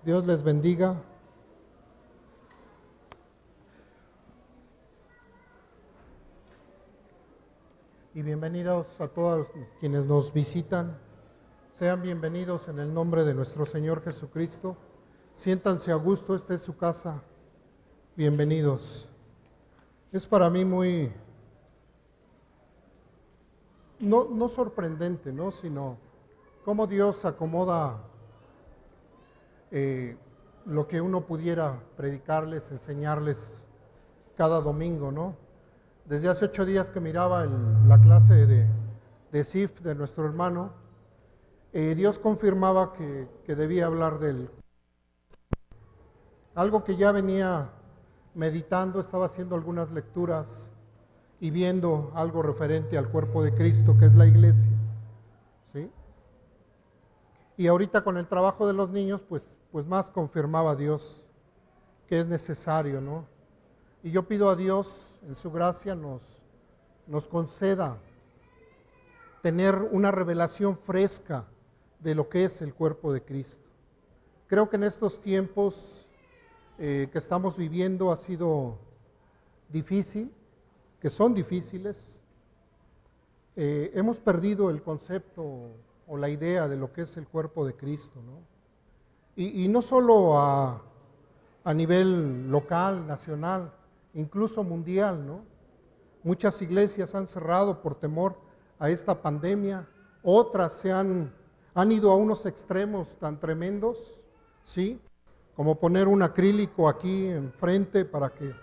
Dios les bendiga. Y bienvenidos a todos quienes nos visitan. Sean bienvenidos en el nombre de nuestro Señor Jesucristo. Siéntanse a gusto, esta es su casa. Bienvenidos. Es para mí muy, no sorprendente, ¿no? Sino cómo Dios acomoda lo que uno pudiera predicarles, enseñarles cada domingo, ¿no? Desde hace 8 días que miraba la clase de SIF de nuestro hermano, Dios confirmaba que debía hablar del algo que ya venía meditando, estaba haciendo algunas lecturas y viendo algo referente al cuerpo de Cristo, que es la iglesia, ¿sí? Y ahorita con el trabajo de los niños, pues más confirmaba Dios que es necesario, ¿no? Y yo pido a Dios, en su gracia, nos conceda tener una revelación fresca de lo que es el cuerpo de Cristo. Creo que en estos tiempos que estamos viviendo ha sido difícil, que son difíciles. Hemos perdido el concepto o la idea de lo que es el cuerpo de Cristo, ¿no? Y no solo a nivel local, nacional, incluso mundial, ¿no? Muchas iglesias han cerrado por temor a esta pandemia, otras se han ido a unos extremos tan tremendos, ¿sí? Como poner un acrílico aquí enfrente para que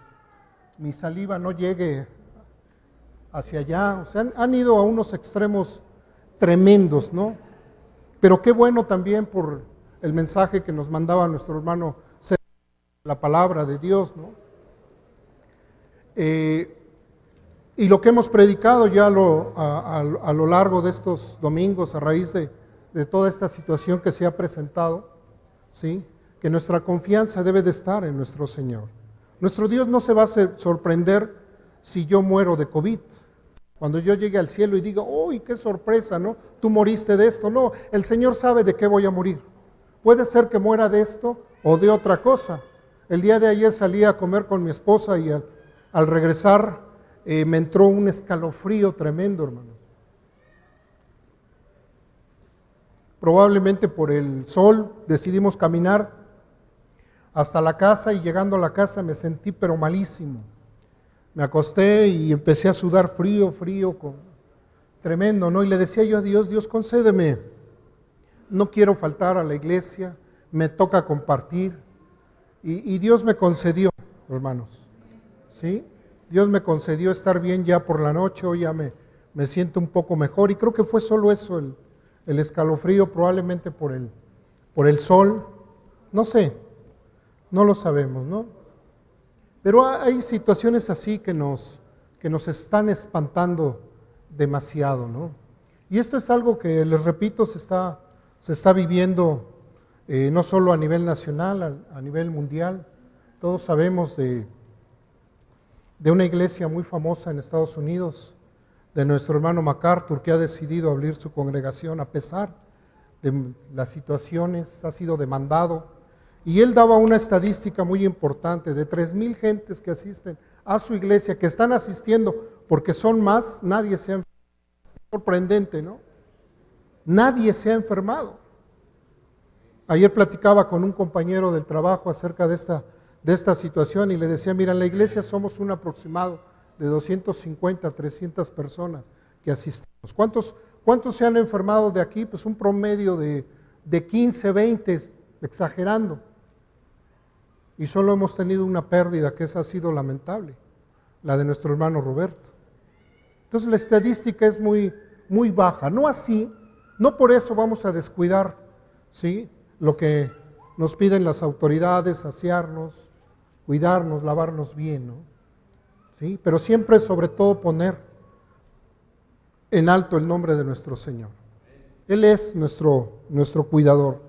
mi saliva no llegue hacia allá. O sea, han ido a unos extremos tremendos, ¿no? Pero qué bueno también por el mensaje que nos mandaba nuestro hermano, la palabra de Dios, ¿no? Y lo que hemos predicado ya a lo largo de estos domingos, a raíz de toda esta situación que se ha presentado, ¿sí? Que nuestra confianza debe de estar en nuestro Señor. Nuestro Dios no se va a sorprender si yo muero de COVID. Cuando yo llegue al cielo y diga, ¡uy, qué sorpresa!, ¿no? Tú moriste de esto. No, el Señor sabe de qué voy a morir. Puede ser que muera de esto o de otra cosa. El día de ayer salí a comer con mi esposa y al regresar me entró un escalofrío tremendo, hermano. Probablemente por el sol decidimos caminar hasta la casa y llegando a la casa me sentí pero malísimo. Me acosté y empecé a sudar frío, tremendo, ¿no? Y le decía yo a Dios, Dios, concédeme, no quiero faltar a la iglesia, me toca compartir. Y Dios me concedió, hermanos, ¿sí? Dios me concedió estar bien ya por la noche, hoy ya me siento un poco mejor y creo que fue solo eso, el escalofrío, probablemente por el sol, no sé, no lo sabemos, ¿no? Pero hay situaciones así que nos están espantando demasiado, ¿no? Y esto es algo que, les repito, se está viviendo no solo a nivel nacional, a nivel mundial. Todos sabemos de una iglesia muy famosa en Estados Unidos, de nuestro hermano MacArthur, que ha decidido abrir su congregación a pesar de las situaciones, ha sido demandado. Y él daba una estadística muy importante, de 3,000 gentes que asisten a su iglesia, que están asistiendo, porque son más, nadie se ha enfermado. Sorprendente, ¿no? Nadie se ha enfermado. Ayer platicaba con un compañero del trabajo acerca de esta situación y le decía, mira, en la iglesia somos un aproximado de 250, 300 personas que asistimos. ¿Cuántos se han enfermado de aquí? Pues un promedio de 15, 20, exagerando. Y solo hemos tenido una pérdida, que esa ha sido lamentable, la de nuestro hermano Roberto. Entonces la estadística es muy, muy baja. No así, no por eso vamos a descuidar, ¿sí?, lo que nos piden las autoridades, asearnos, cuidarnos, lavarnos bien, ¿no? ¿Sí? Pero siempre, sobre todo, poner en alto el nombre de nuestro Señor. Él es nuestro cuidador.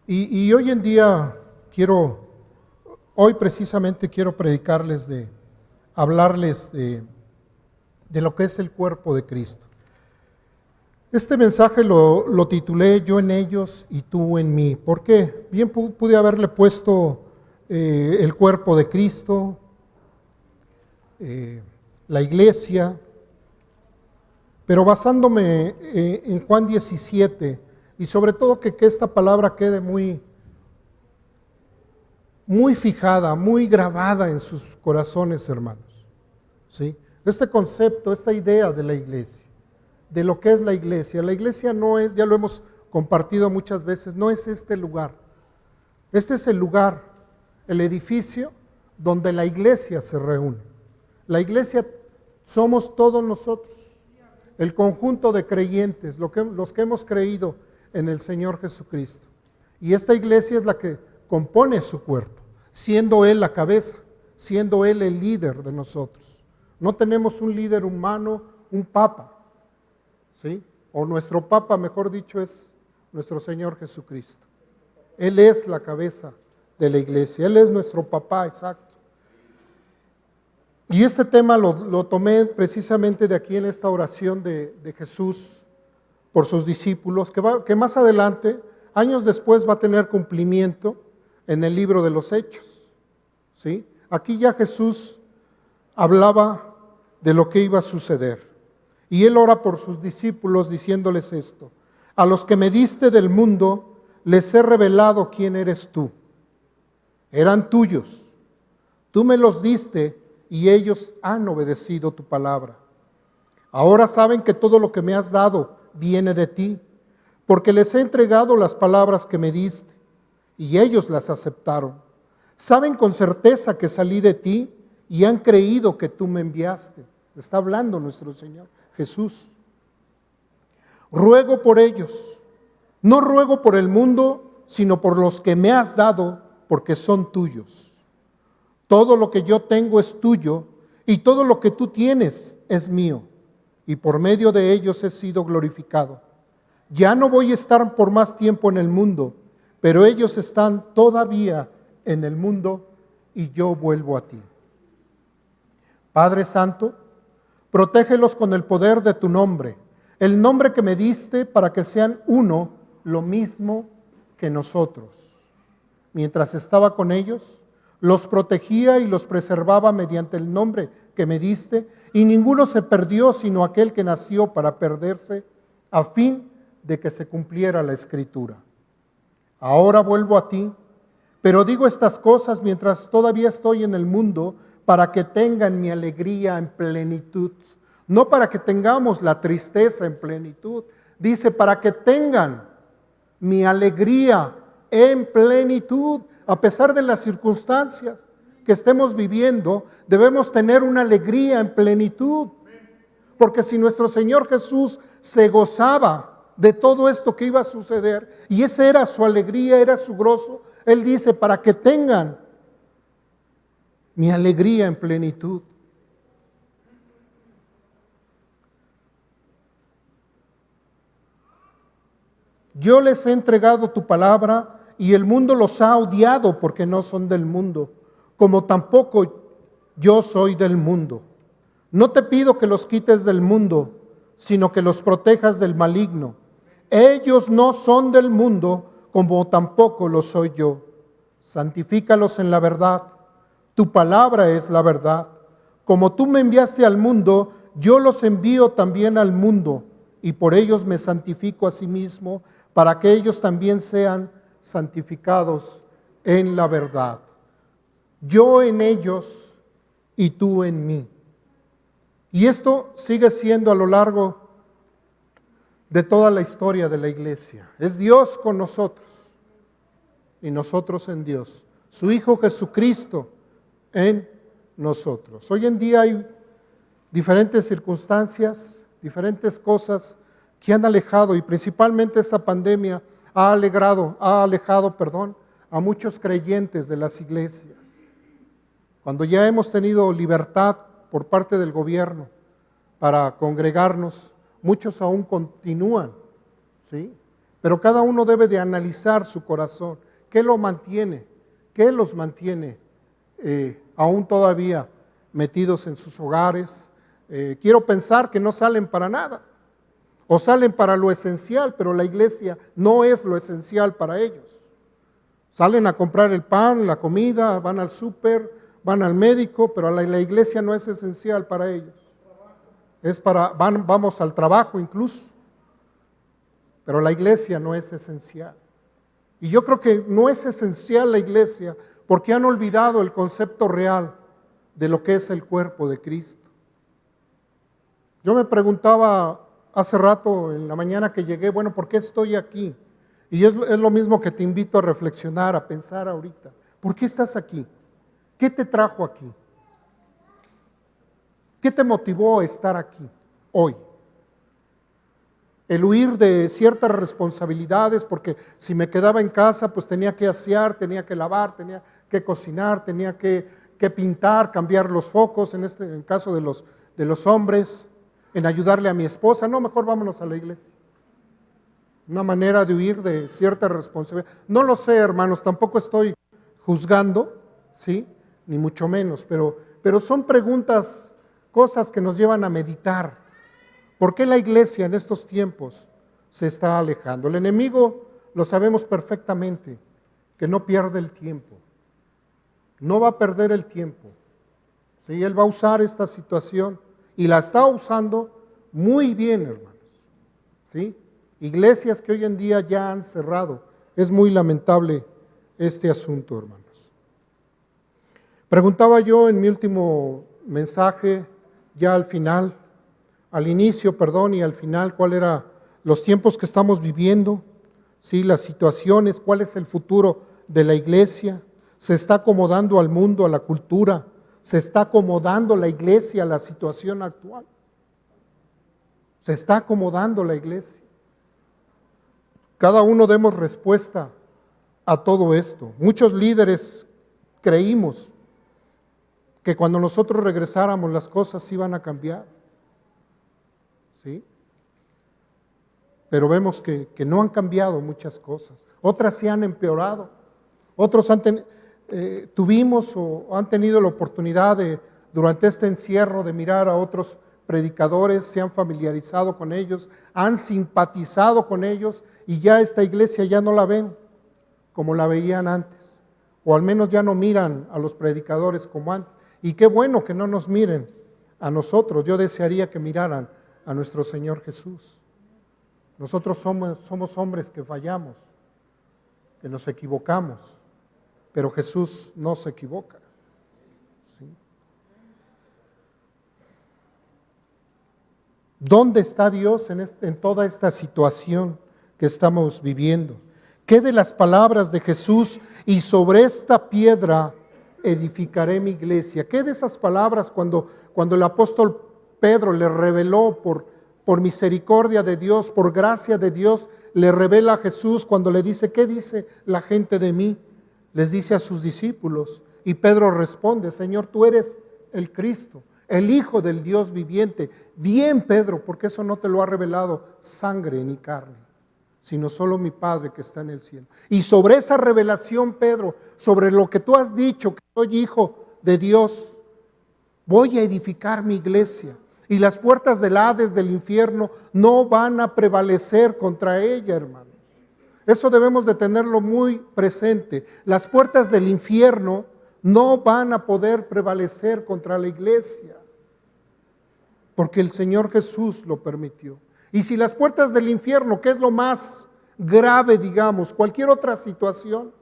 Y hoy en día hoy precisamente quiero predicarles hablarles de lo que es el cuerpo de Cristo. Este mensaje lo titulé Yo en ellos y tú en mí. ¿Por qué? Bien pude haberle puesto el cuerpo de Cristo, la iglesia, pero basándome en Juan 17 y sobre todo que esta palabra quede muy fijada, muy grabada en sus corazones, hermanos. ¿Sí? Este concepto, esta idea de la iglesia, de lo que es la iglesia. La iglesia no es, ya lo hemos compartido muchas veces, no es este lugar. Este es el lugar, el edificio donde la iglesia se reúne. La iglesia somos todos nosotros, el conjunto de creyentes, los que hemos creído en el Señor Jesucristo. Y esta iglesia es la que compone su cuerpo, siendo Él la cabeza, siendo Él el líder de nosotros. No tenemos un líder humano, un papa. ¿Sí? O nuestro Papa, mejor dicho, es nuestro Señor Jesucristo. Él es la cabeza de la iglesia, Él es nuestro papá, exacto. Y este tema lo tomé precisamente de aquí en esta oración de Jesús por sus discípulos, que más adelante, años después, va a tener cumplimiento en el libro de los Hechos. ¿Sí? Aquí ya Jesús hablaba de lo que iba a suceder. Y Él ora por sus discípulos diciéndoles esto: a los que me diste del mundo, les he revelado quién eres tú. Eran tuyos. Tú me los diste y ellos han obedecido tu palabra. Ahora saben que todo lo que me has dado viene de ti, porque les he entregado las palabras que me diste y ellos las aceptaron. Saben con certeza que salí de ti y han creído que tú me enviaste. Está hablando nuestro Señor Jesús. Ruego por ellos, no ruego por el mundo, sino por los que me has dado, porque son tuyos. Todo lo que yo tengo es tuyo, y todo lo que tú tienes es mío, y por medio de ellos he sido glorificado. Ya no voy a estar por más tiempo en el mundo, pero ellos están todavía en el mundo, y yo vuelvo a ti. Padre Santo, protégelos con el poder de tu nombre, el nombre que me diste, para que sean uno, lo mismo que nosotros. Mientras estaba con ellos, los protegía y los preservaba mediante el nombre que me diste, y ninguno se perdió sino aquel que nació para perderse, a fin de que se cumpliera la Escritura. Ahora vuelvo a ti, pero digo estas cosas mientras todavía estoy en el mundo, para que tengan mi alegría en plenitud. No para que tengamos la tristeza en plenitud. Dice, para que tengan mi alegría en plenitud. A pesar de las circunstancias que estemos viviendo, debemos tener una alegría en plenitud. Porque si nuestro Señor Jesús se gozaba de todo esto que iba a suceder, y esa era su alegría, era su gozo, Él dice, para que tengan mi alegría en plenitud. Yo les he entregado tu palabra y el mundo los ha odiado porque no son del mundo, como tampoco yo soy del mundo. No te pido que los quites del mundo, sino que los protejas del maligno. Ellos no son del mundo, como tampoco lo soy yo. Santifícalos en la verdad. Tu palabra es la verdad. Como tú me enviaste al mundo, yo los envío también al mundo, y por ellos me santifico a sí mismo, para que ellos también sean santificados en la verdad. Yo en ellos y tú en mí. Y esto sigue siendo a lo largo de toda la historia de la iglesia. Es Dios con nosotros y nosotros en Dios. Su Hijo Jesucristo en nosotros. Hoy en día hay diferentes circunstancias, diferentes cosas que han alejado, y principalmente esta pandemia ha alejado a muchos creyentes de las iglesias. Cuando ya hemos tenido libertad por parte del gobierno para congregarnos, muchos aún continúan, ¿sí? Pero cada uno debe de analizar su corazón. ¿Qué lo mantiene? ¿Qué los mantiene aún todavía metidos en sus hogares? Quiero pensar que no salen para nada. O salen para lo esencial, pero la iglesia no es lo esencial para ellos. Salen a comprar el pan, la comida, van al súper, van al médico, pero la iglesia no es esencial para ellos. Vamos al trabajo incluso, pero la iglesia no es esencial. Y yo creo que no es esencial la iglesia porque han olvidado el concepto real de lo que es el cuerpo de Cristo. Yo me preguntaba hace rato, en la mañana que llegué, bueno, ¿por qué estoy aquí? Y es lo mismo que te invito a reflexionar, a pensar ahorita. ¿Por qué estás aquí? ¿Qué te trajo aquí? ¿Qué te motivó a estar aquí hoy? El huir de ciertas responsabilidades, porque si me quedaba en casa, pues tenía que asear, tenía que lavar, tenía que cocinar, tenía que pintar, cambiar los focos, en el caso de los hombres, en ayudarle a mi esposa. No, mejor vámonos a la iglesia. Una manera de huir de cierta responsabilidad. No lo sé, hermanos, tampoco estoy juzgando, ¿sí? Ni mucho menos, pero son preguntas, cosas que nos llevan a meditar. ¿Por qué la iglesia en estos tiempos se está alejando? El enemigo, lo sabemos perfectamente, que no pierde el tiempo. No va a perder el tiempo. ¿Sí? Él va a usar esta situación y la está usando muy bien, hermanos. ¿Sí? Iglesias que hoy en día ya han cerrado. Es muy lamentable este asunto, hermanos. Preguntaba yo en mi último mensaje, ya al final, al inicio, perdón, y al final, cuál era los tiempos que estamos viviendo, ¿sí? Las situaciones, cuál es el futuro de la iglesia. Se está acomodando al mundo, a la cultura, se está acomodando la iglesia a la situación actual. Se está acomodando la iglesia. Cada uno demos respuesta a todo esto. Muchos líderes creímos que cuando nosotros regresáramos las cosas iban a cambiar. ¿Sí? Pero vemos que no han cambiado muchas cosas. Otras se han empeorado. Otros tuvimos o han tenido la oportunidad durante este encierro de mirar a otros predicadores, se han familiarizado con ellos, han simpatizado con ellos y ya esta iglesia ya no la ven como la veían antes. O al menos ya no miran a los predicadores como antes. Y qué bueno que no nos miren a nosotros. Yo desearía que miraran a nuestro Señor Jesús. Nosotros somos hombres que fallamos, que nos equivocamos, pero Jesús no se equivoca. ¿Sí? ¿Dónde está Dios en toda esta situación que estamos viviendo? ¿Qué de las palabras de Jesús? Y sobre esta piedra edificaré mi iglesia. ¿Qué de esas palabras cuando el apóstol Pedro le reveló por misericordia de Dios, por gracia de Dios, le revela a Jesús cuando le dice, ¿qué dice la gente de mí? Les dice a sus discípulos y Pedro responde, Señor, tú eres el Cristo, el Hijo del Dios viviente. Bien, Pedro, porque eso no te lo ha revelado sangre ni carne, sino solo mi Padre que está en el cielo. Y sobre esa revelación, Pedro, sobre lo que tú has dicho, que soy hijo de Dios, voy a edificar mi iglesia. Y las puertas del Hades, del infierno, no van a prevalecer contra ella, hermanos. Eso debemos de tenerlo muy presente. Las puertas del infierno no van a poder prevalecer contra la iglesia, porque el Señor Jesús lo permitió. Y si las puertas del infierno, que es lo más grave, digamos, cualquier otra situación,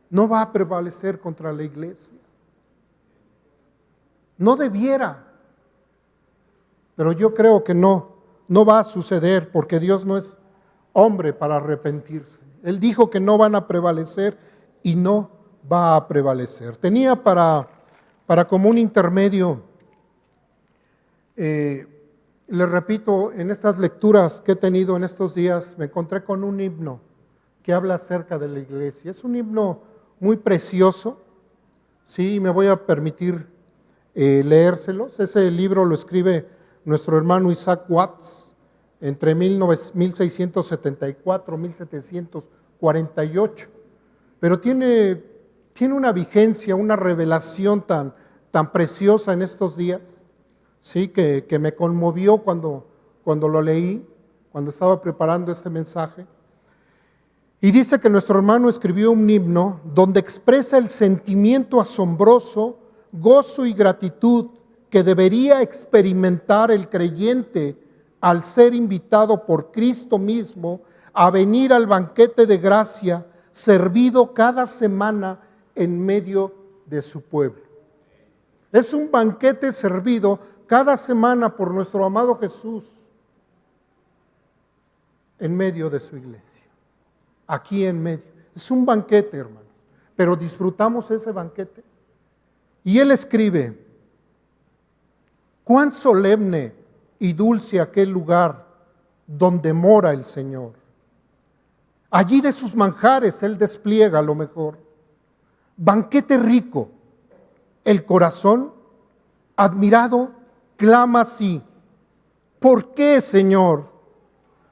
no va a prevalecer contra la iglesia. No debiera. Pero yo creo que no va a suceder porque Dios no es hombre para arrepentirse. Él dijo que no van a prevalecer y no va a prevalecer. Tenía para como un intermedio, les repito, en estas lecturas que he tenido en estos días, me encontré con un himno que habla acerca de la iglesia. Es un himno muy precioso, sí, me voy a permitir leérselos. Ese libro lo escribe nuestro hermano Isaac Watts entre 1674 y 1748, pero tiene una vigencia, una revelación tan preciosa en estos días, ¿sí? que me conmovió cuando lo leí, cuando estaba preparando este mensaje. Y dice que nuestro hermano escribió un himno donde expresa el sentimiento asombroso, gozo y gratitud que debería experimentar el creyente al ser invitado por Cristo mismo a venir al banquete de gracia servido cada semana en medio de su pueblo. Es un banquete servido cada semana por nuestro amado Jesús en medio de su iglesia. Aquí en medio. Es un banquete, hermanos. Pero disfrutamos ese banquete. Y él escribe: cuán solemne y dulce aquel lugar donde mora el Señor. Allí de sus manjares él despliega lo mejor. Banquete rico. El corazón, admirado, clama así: ¿por qué, Señor?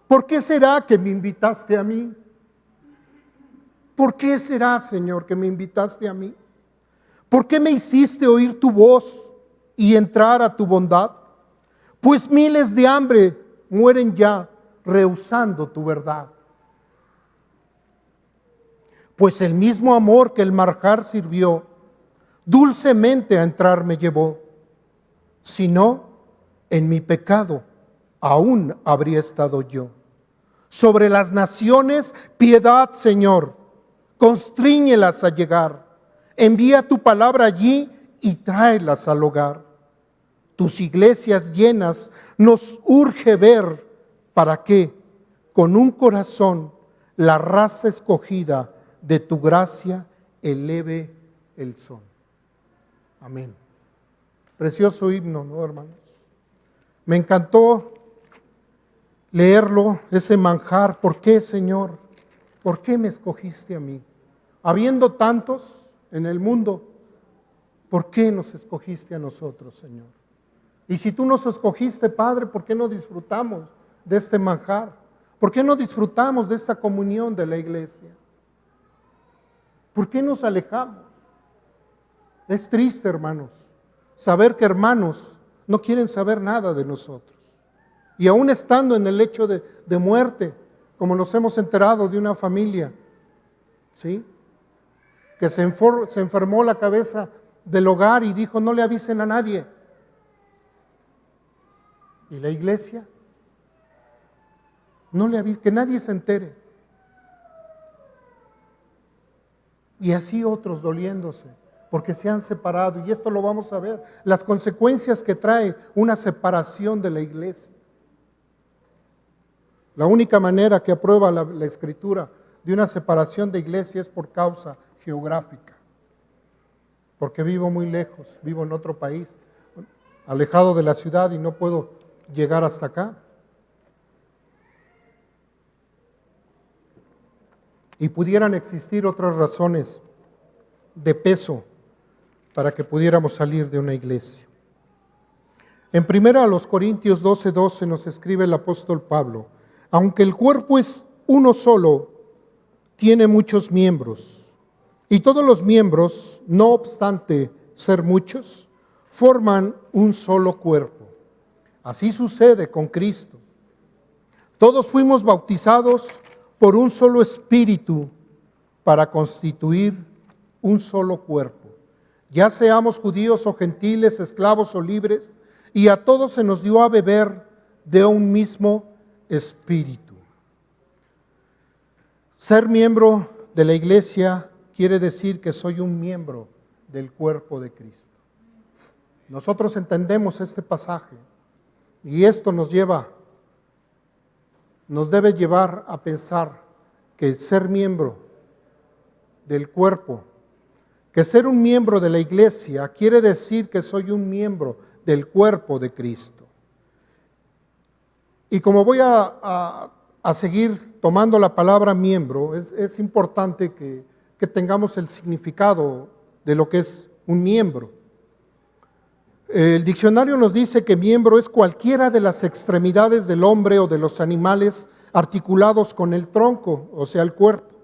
¿Por qué será que me invitaste a mí? ¿Por qué será, Señor, que me invitaste a mí? ¿Por qué me hiciste oír tu voz y entrar a tu bondad? Pues miles de hambre mueren ya rehusando tu verdad. Pues el mismo amor que el manjar sirvió, dulcemente a entrar me llevó. Si no, en mi pecado aún habría estado yo. Sobre las naciones, piedad, Señor. Constríñelas a llegar. Envía tu palabra allí y tráelas al hogar. Tus iglesias llenas nos urge ver para que, con un corazón, la raza escogida de tu gracia eleve el son. Amén. Precioso himno, ¿no, hermanos? Me encantó leerlo, ese manjar. ¿Por qué, Señor? ¿Por qué me escogiste a mí? Habiendo tantos en el mundo, ¿por qué nos escogiste a nosotros, Señor? Y si tú nos escogiste, Padre, ¿por qué no disfrutamos de este manjar? ¿Por qué no disfrutamos de esta comunión de la iglesia? ¿Por qué nos alejamos? Es triste, hermanos, saber que hermanos no quieren saber nada de nosotros. Y aún estando en el lecho de muerte, como nos hemos enterado de una familia, ¿sí?, que se enfermó la cabeza del hogar y dijo: no le avisen a nadie. ¿Y la iglesia? No le avisen, que nadie se entere. Y así otros doliéndose, porque se han separado. Y esto lo vamos a ver, las consecuencias que trae una separación de la iglesia. La única manera que aprueba la Escritura de una separación de iglesia es por causa geográfica. Porque vivo muy lejos, vivo en otro país, alejado de la ciudad y no puedo llegar hasta acá. Y pudieran existir otras razones de peso para que pudiéramos salir de una iglesia. En 1 Corintios 12:12 nos escribe el apóstol Pablo: aunque el cuerpo es uno solo, tiene muchos miembros, y todos los miembros, no obstante ser muchos, forman un solo cuerpo. Así sucede con Cristo. Todos fuimos bautizados por un solo espíritu para constituir un solo cuerpo. Ya seamos judíos o gentiles, esclavos o libres, y a todos se nos dio a beber de un mismo espíritu. Ser miembro de la iglesia quiere decir que soy un miembro del cuerpo de Cristo. Nosotros entendemos este pasaje y esto nos debe llevar a pensar que ser miembro del cuerpo, que ser un miembro de la iglesia quiere decir que soy un miembro del cuerpo de Cristo. Y como voy a seguir tomando la palabra miembro, es importante que tengamos el significado de lo que es un miembro. El diccionario nos dice que miembro es cualquiera de las extremidades del hombre o de los animales articulados con el tronco, o sea, el cuerpo,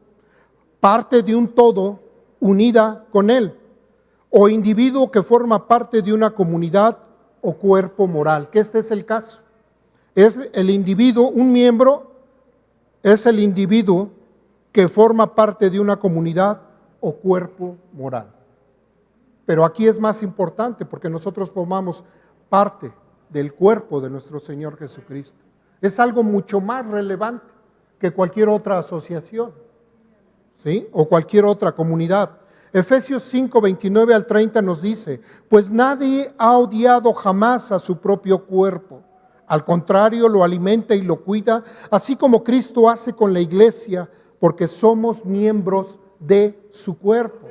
parte de un todo unida con él, o individuo que forma parte de una comunidad o cuerpo moral, que este es el caso. Es el individuo, un miembro es el individuo que forma parte de una comunidad o cuerpo moral. Pero aquí es más importante porque nosotros formamos parte del cuerpo de nuestro Señor Jesucristo. Es algo mucho más relevante que cualquier otra asociación, ¿sí? O cualquier otra comunidad. Efesios 5, 29 al 30 nos dice: pues nadie ha odiado jamás a su propio cuerpo. Al contrario, lo alimenta y lo cuida, así como Cristo hace con la iglesia, porque somos miembros de su cuerpo.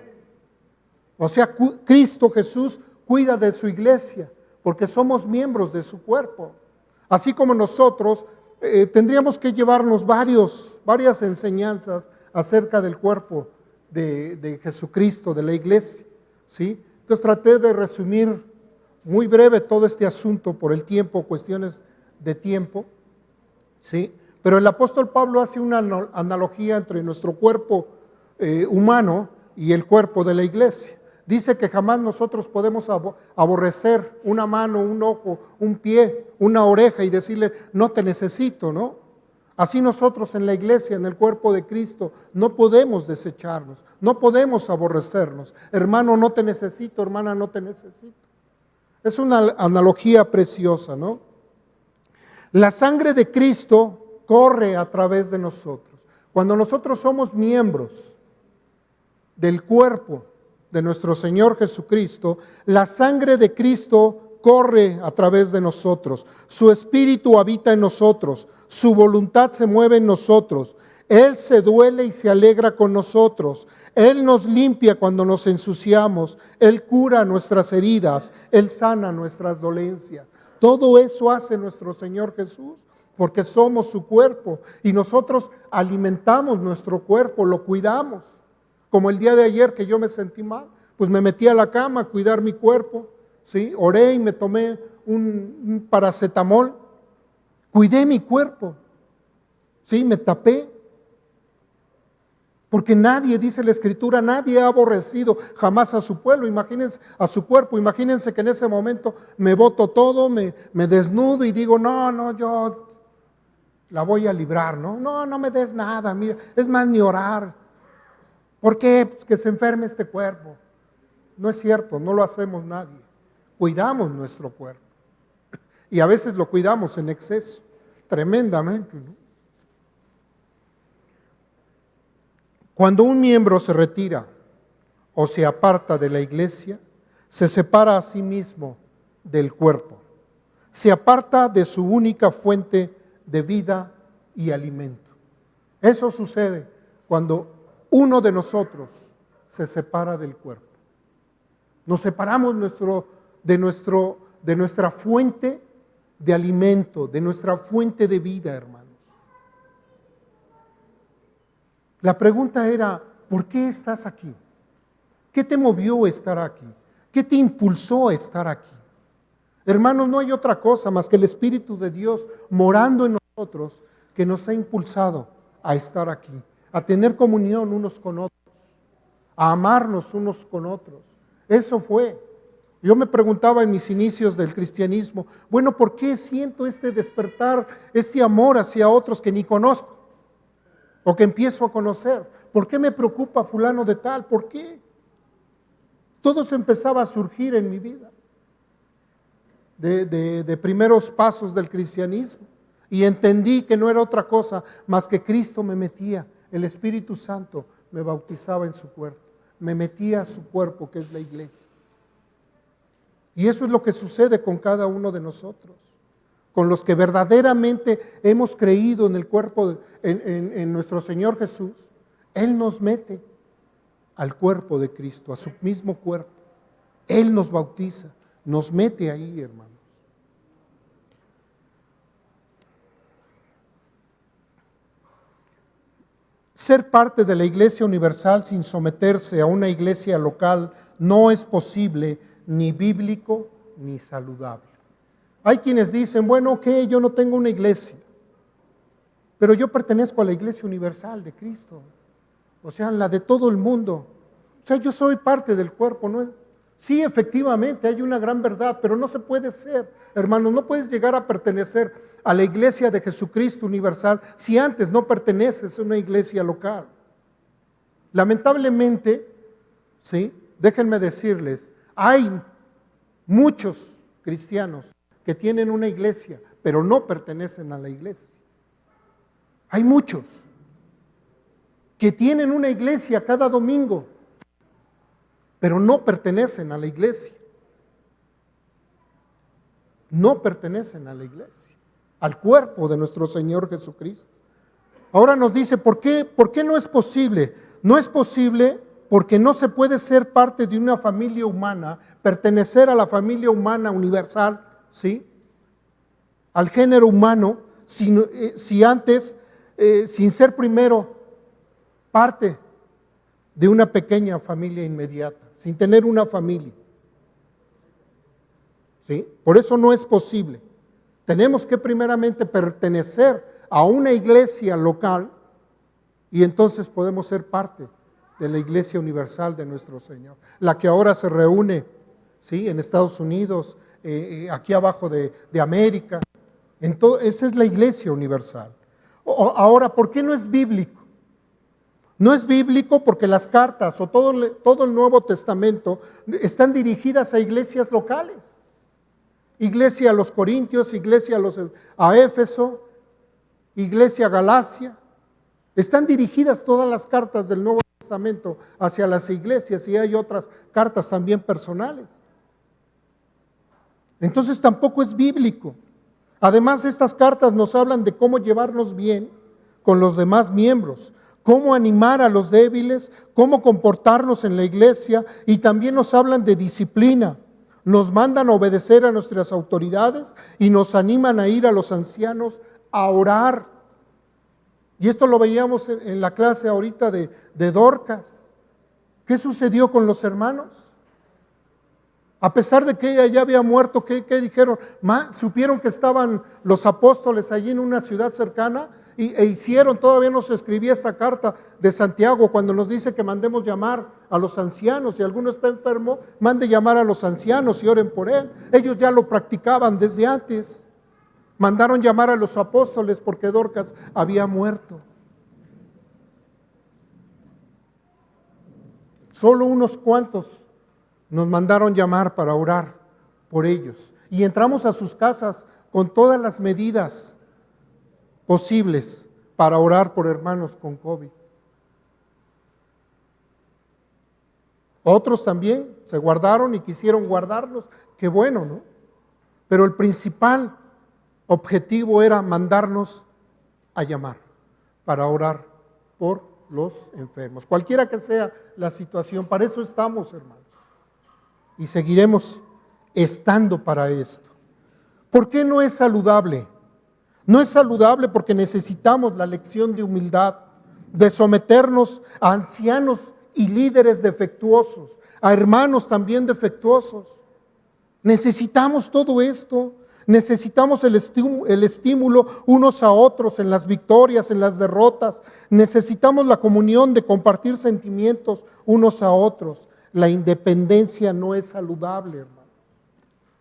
O sea, Cristo Jesús cuida de su iglesia, porque somos miembros de su cuerpo. Así como nosotros tendríamos que llevarnos varias enseñanzas acerca del cuerpo de Jesucristo, de la iglesia, ¿sí? Entonces traté de resumir muy breve todo este asunto por el tiempo, cuestiones de tiempo, ¿sí? Pero el apóstol Pablo hace una analogía entre nuestro cuerpo humano y el cuerpo de la iglesia. Dice que jamás nosotros podemos aborrecer una mano, un ojo, un pie, una oreja y decirle: no te necesito, ¿no? Así nosotros en la iglesia, en el cuerpo de Cristo, no podemos desecharnos, no podemos aborrecernos. Hermano, no te necesito, hermana, no te necesito. Es una analogía preciosa, ¿no? La sangre de Cristo corre a través de nosotros. Cuando nosotros somos miembros del cuerpo de nuestro Señor Jesucristo, la sangre de Cristo corre a través de nosotros. Su espíritu habita en nosotros, su voluntad se mueve en nosotros. Él se duele y se alegra con nosotros. Él nos limpia cuando nos ensuciamos. Él cura nuestras heridas. Él sana nuestras dolencias. Todo eso hace nuestro Señor Jesús, porque somos su cuerpo y nosotros alimentamos nuestro cuerpo, lo cuidamos. Como el día de ayer que yo me sentí mal, pues me metí a la cama a cuidar mi cuerpo, ¿sí? Oré y me tomé un paracetamol, cuidé mi cuerpo, ¿sí? Me tapé. Porque nadie, dice la Escritura, nadie ha aborrecido jamás a su pueblo, imagínense, a su cuerpo. Imagínense que en ese momento me boto todo, me desnudo y digo: no, yo la voy a librar, no me des nada, mira, es más, ni orar. ¿Por qué? Pues que se enferme este cuerpo. No es cierto, no lo hacemos nadie. Cuidamos nuestro cuerpo. Y a veces lo cuidamos en exceso, tremendamente, ¿no? Cuando un miembro se retira o se aparta de la iglesia, se separa a sí mismo del cuerpo. Se aparta de su única fuente de vida y alimento. Eso sucede cuando uno de nosotros se separa del cuerpo. Nos separamos de nuestra fuente de alimento, de nuestra fuente de vida, hermanos. La pregunta era: ¿por qué estás aquí? ¿Qué te movió a estar aquí? ¿Qué te impulsó a estar aquí? Hermanos, no hay otra cosa más que el Espíritu de Dios morando en nosotros que nos ha impulsado a estar aquí, a tener comunión unos con otros, a amarnos unos con otros. Eso fue. Yo me preguntaba en mis inicios del cristianismo: bueno, ¿por qué siento este despertar, este amor hacia otros que ni conozco o que empiezo a conocer? ¿Por qué me preocupa fulano de tal? ¿Por qué? Todo se empezaba a surgir en mi vida de primeros pasos del cristianismo, y entendí que no era otra cosa más que Cristo me metía, el Espíritu Santo me bautizaba en su cuerpo, me metía a su cuerpo, que es la iglesia. Y eso es lo que sucede con cada uno de nosotros, con los que verdaderamente hemos creído en el cuerpo, en nuestro Señor Jesús. Él nos mete al cuerpo de Cristo, a su mismo cuerpo. Él nos bautiza, nos mete ahí, hermanos. Ser parte de la iglesia universal sin someterse a una iglesia local no es posible, ni bíblico, ni saludable. Hay quienes dicen: bueno, ok, yo no tengo una iglesia, pero yo pertenezco a la iglesia universal de Cristo, o sea, la de todo el mundo. O sea, yo soy parte del cuerpo, ¿no? Sí, efectivamente, hay una gran verdad, pero no se puede ser, hermanos, no puedes llegar a pertenecer a la iglesia de Jesucristo universal si antes no perteneces a una iglesia local? Lamentablemente, ¿sí? Déjenme decirles, hay muchos cristianos que tienen una iglesia, pero no pertenecen a la iglesia. Hay muchos que tienen una iglesia cada domingo, pero no pertenecen a la iglesia. No pertenecen a la iglesia, al cuerpo de nuestro Señor Jesucristo. Ahora nos dice, ¿por qué no es posible? No es posible porque no se puede ser parte de una familia humana, pertenecer a la familia humana universal, ¿sí? Al género humano, si antes, sin ser primero parte de una pequeña familia inmediata, sin tener una familia. ¿Sí? Por eso no es posible. Tenemos que primeramente pertenecer a una iglesia local y entonces podemos ser parte de la iglesia universal de nuestro Señor. La que ahora se reúne, ¿sí? En Estados Unidos, aquí abajo de América. Esa es la iglesia universal. Ahora, ¿por qué no es bíblico? No es bíblico porque las cartas o todo el Nuevo Testamento están dirigidas a iglesias locales. Iglesia a los Corintios, iglesia a Éfeso, iglesia a Galacia. Están dirigidas todas las cartas del Nuevo Testamento hacia las iglesias y hay otras cartas también personales. Entonces tampoco es bíblico. Además, estas cartas nos hablan de cómo llevarnos bien con los demás miembros, cómo animar a los débiles, cómo comportarnos en la iglesia y también nos hablan de disciplina. Nos mandan a obedecer a nuestras autoridades y nos animan a ir a los ancianos a orar. Y esto lo veíamos en la clase ahorita de Dorcas. ¿Qué sucedió con los hermanos? A pesar de que ella ya había muerto, ¿qué dijeron? Supieron que estaban los apóstoles allí en una ciudad cercana e hicieron, todavía nos escribía esta carta de Santiago cuando nos dice que mandemos llamar a los ancianos. Si alguno está enfermo, mande llamar a los ancianos y oren por él. Ellos ya lo practicaban desde antes. Mandaron llamar a los apóstoles porque Dorcas había muerto. Solo unos cuantos nos mandaron llamar para orar por ellos. Y entramos a sus casas con todas las medidas posibles para orar por hermanos con COVID. Otros también se guardaron y quisieron guardarlos. Qué bueno, ¿no? Pero el principal objetivo era mandarnos a llamar para orar por los enfermos. Cualquiera que sea la situación, para eso estamos, hermanos. Y seguiremos estando para esto. ¿Por qué no es saludable? No es saludable porque necesitamos la lección de humildad, de someternos a ancianos y líderes defectuosos, a hermanos también defectuosos. Necesitamos todo esto. Necesitamos el estímulo unos a otros en las victorias, en las derrotas. Necesitamos la comunión de compartir sentimientos unos a otros. La independencia no es saludable, hermano.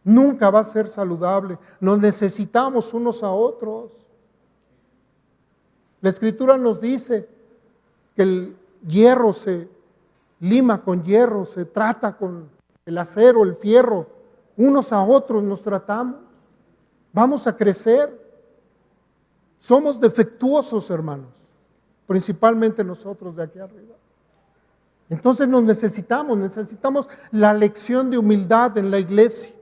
Nunca va a ser saludable. Nos necesitamos unos a otros. La Escritura nos dice que el hierro se lima con hierro, se trata con el acero, el fierro. Unos a otros nos tratamos. Vamos a crecer. Somos defectuosos, hermanos, principalmente nosotros de aquí arriba. Entonces necesitamos la lección de humildad en la iglesia.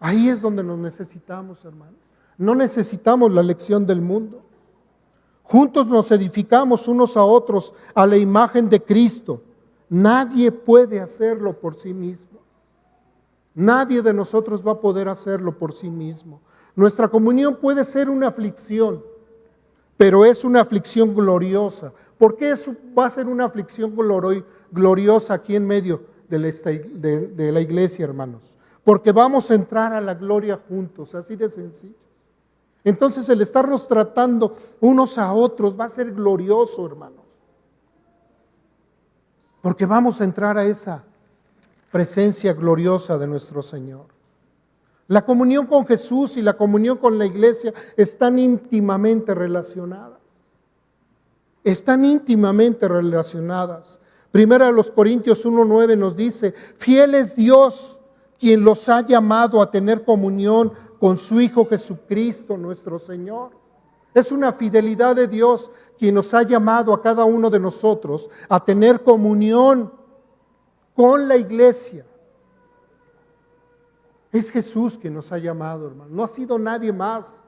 Ahí es donde nos necesitamos, hermanos. No necesitamos la lección del mundo. Juntos nos edificamos unos a otros a la imagen de Cristo. Nadie puede hacerlo por sí mismo. Nadie de nosotros va a poder hacerlo por sí mismo. Nuestra comunión puede ser una aflicción, pero es una aflicción gloriosa. ¿Por qué va a ser una aflicción gloriosa aquí en medio de la iglesia, hermanos? Porque vamos a entrar a la gloria juntos, así de sencillo. Entonces el estarnos tratando unos a otros va a ser glorioso, hermanos. Porque vamos a entrar a esa presencia gloriosa de nuestro Señor. La comunión con Jesús y la comunión con la iglesia están íntimamente relacionadas. Están íntimamente relacionadas. Primera de los Corintios 1:9 nos dice: fiel es Dios quien los ha llamado a tener comunión con su Hijo Jesucristo nuestro Señor. Es una fidelidad de Dios quien nos ha llamado a cada uno de nosotros a tener comunión con la iglesia. Es Jesús quien nos ha llamado, hermano. No ha sido nadie más.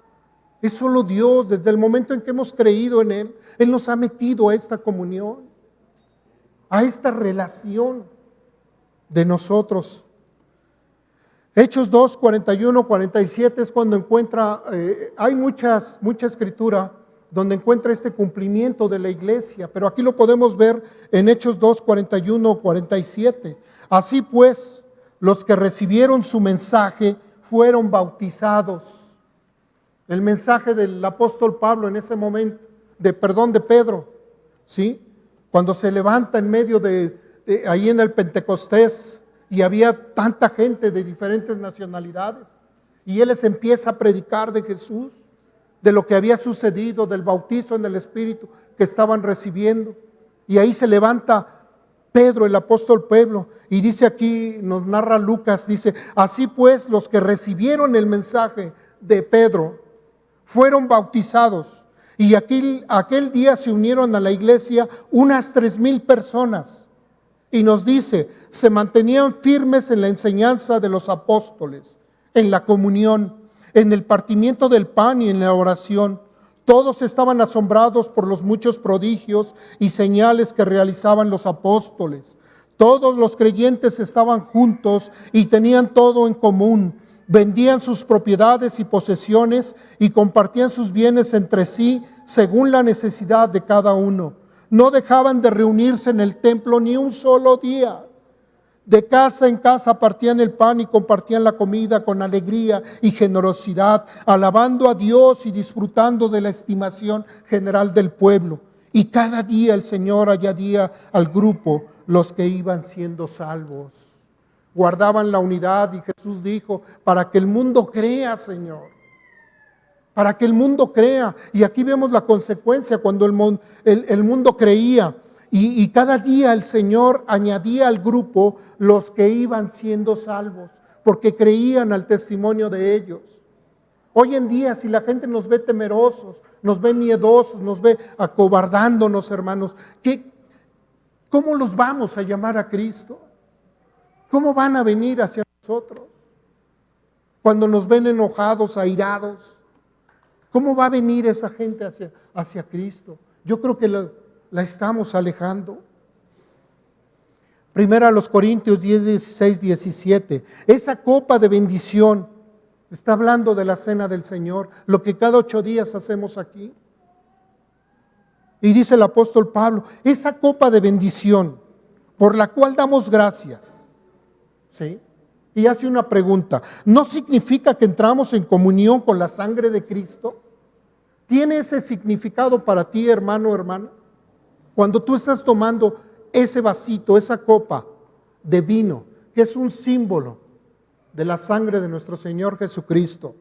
Es solo Dios. Desde el momento en que hemos creído en Él, Él nos ha metido a esta comunión, a esta relación de nosotros. Hechos 2, 41, 47 es cuando encuentra, hay mucha escritura donde encuentra este cumplimiento de la iglesia, pero aquí lo podemos ver en Hechos 2, 41, 47. Así pues, los que recibieron su mensaje fueron bautizados. El mensaje del apóstol Pablo en ese momento, de Pedro, ¿sí? Cuando se levanta en medio ahí en el Pentecostés, y había tanta gente de diferentes nacionalidades, y él les empieza a predicar de Jesús, de lo que había sucedido, del bautizo en el Espíritu que estaban recibiendo. Y ahí se levanta Pedro, el apóstol Pedro, y dice aquí, nos narra Lucas, dice: así pues, los que recibieron el mensaje de Pedro fueron bautizados, y aquel día se unieron a la iglesia unas 3,000 personas. Y nos dice: se mantenían firmes en la enseñanza de los apóstoles, en la comunión, en el partimiento del pan y en la oración. Todos estaban asombrados por los muchos prodigios y señales que realizaban los apóstoles. Todos los creyentes estaban juntos y tenían todo en común. Vendían sus propiedades y posesiones y compartían sus bienes entre sí según la necesidad de cada uno. No dejaban de reunirse en el templo ni un solo día. De casa en casa partían el pan y compartían la comida con alegría y generosidad, alabando a Dios y disfrutando de la estimación general del pueblo. Y cada día el Señor añadía al grupo los que iban siendo salvos. Guardaban la unidad, y Jesús dijo: para que el mundo crea, Señor. Para que el mundo crea. Y aquí vemos la consecuencia cuando el mundo creía. Y cada día el Señor añadía al grupo los que iban siendo salvos, porque creían al testimonio de ellos. Hoy en día, si la gente nos ve temerosos, nos ve miedosos, nos ve acobardándonos, hermanos, ¿cómo los vamos a llamar a Cristo? ¿Cómo van a venir hacia nosotros? Cuando nos ven enojados, airados, ¿cómo va a venir esa gente hacia Cristo? Yo creo que la estamos alejando. Primera a los Corintios 10, 16, 17. Esa copa de bendición está hablando de la cena del Señor, lo que cada 8 días hacemos aquí. Y dice el apóstol Pablo: esa copa de bendición por la cual damos gracias, ¿sí? Y hace una pregunta: ¿no significa que entramos en comunión con la sangre de Cristo? ¿Tiene ese significado para ti, hermano o hermana? Cuando tú estás tomando ese vasito, esa copa de vino, que es un símbolo de la sangre de nuestro Señor Jesucristo,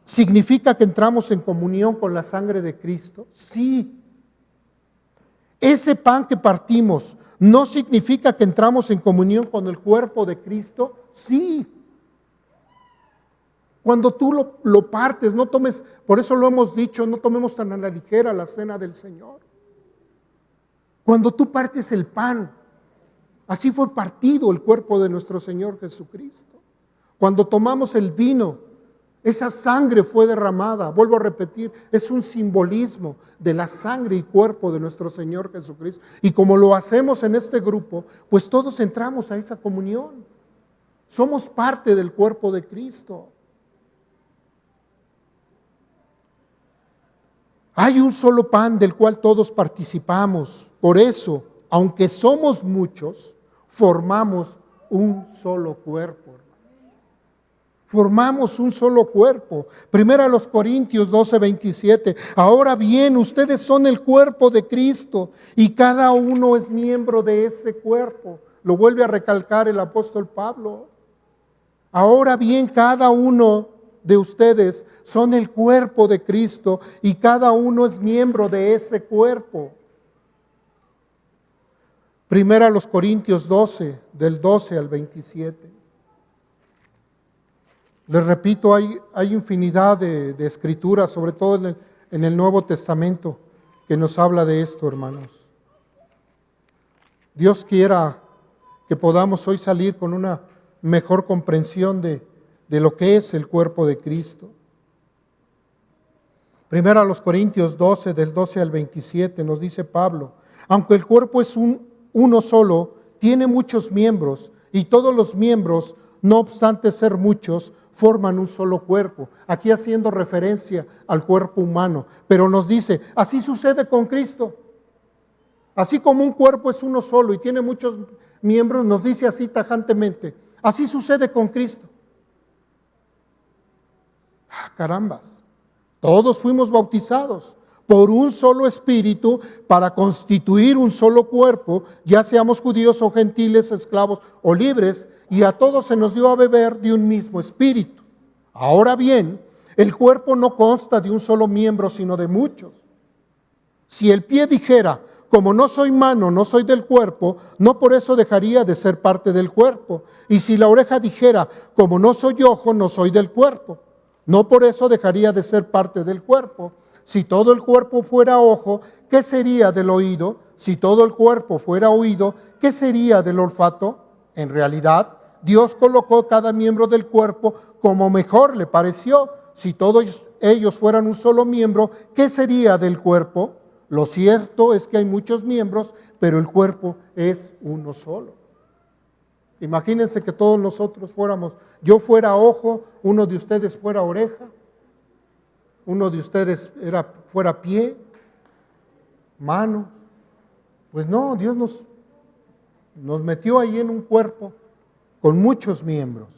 ¿significa que entramos en comunión con la sangre de Cristo? Sí. Ese pan que partimos, ¿no significa que entramos en comunión con el cuerpo de Cristo? Sí. Cuando tú lo partes, no tomes, por eso lo hemos dicho, no tomemos tan a la ligera la cena del Señor. Cuando tú partes el pan, así fue partido el cuerpo de nuestro Señor Jesucristo. Cuando tomamos el vino, esa sangre fue derramada. Vuelvo a repetir, es un simbolismo de la sangre y cuerpo de nuestro Señor Jesucristo. Y como lo hacemos en este grupo, pues todos entramos a esa comunión. Somos parte del cuerpo de Cristo. Hay un solo pan del cual todos participamos. Por eso, aunque somos muchos, formamos un solo cuerpo. Formamos un solo cuerpo. Primera a los Corintios 12, 27. Ahora bien, ustedes son el cuerpo de Cristo y cada uno es miembro de ese cuerpo. Lo vuelve a recalcar el apóstol Pablo. Ahora bien, cada uno de ustedes son el cuerpo de Cristo y cada uno es miembro de ese cuerpo. Primera a los Corintios 12, del 12 al 27. Les repito, hay infinidad de escrituras, sobre todo en el Nuevo Testamento, que nos habla de esto, hermanos. Dios quiera que podamos hoy salir con una mejor comprensión de lo que es el cuerpo de Cristo. Primero a los Corintios 12, del 12 al 27, nos dice Pablo: aunque el cuerpo es uno solo, tiene muchos miembros, y todos los miembros, no obstante ser muchos, forman un solo cuerpo. Aquí haciendo referencia al cuerpo humano, pero nos dice, así sucede con Cristo. Así como un cuerpo es uno solo y tiene muchos miembros, nos dice así tajantemente, así sucede con Cristo. Carambas, todos fuimos bautizados por un solo espíritu para constituir un solo cuerpo, ya seamos judíos o gentiles, esclavos o libres, y a todos se nos dio a beber de un mismo espíritu. Ahora bien, el cuerpo no consta de un solo miembro, sino de muchos. Si el pie dijera, como no soy mano, no soy del cuerpo, no por eso dejaría de ser parte del cuerpo. Y si la oreja dijera, como no soy ojo, no soy del cuerpo, no por eso dejaría de ser parte del cuerpo. Si todo el cuerpo fuera ojo, ¿qué sería del oído? Si todo el cuerpo fuera oído, ¿qué sería del olfato? En realidad, Dios colocó cada miembro del cuerpo como mejor le pareció. Si todos ellos fueran un solo miembro, ¿qué sería del cuerpo? Lo cierto es que hay muchos miembros, pero el cuerpo es uno solo. Imagínense que todos nosotros fuéramos, yo fuera ojo, uno de ustedes fuera oreja, uno de ustedes fuera pie, mano. Pues no, Dios nos metió ahí en un cuerpo con muchos miembros.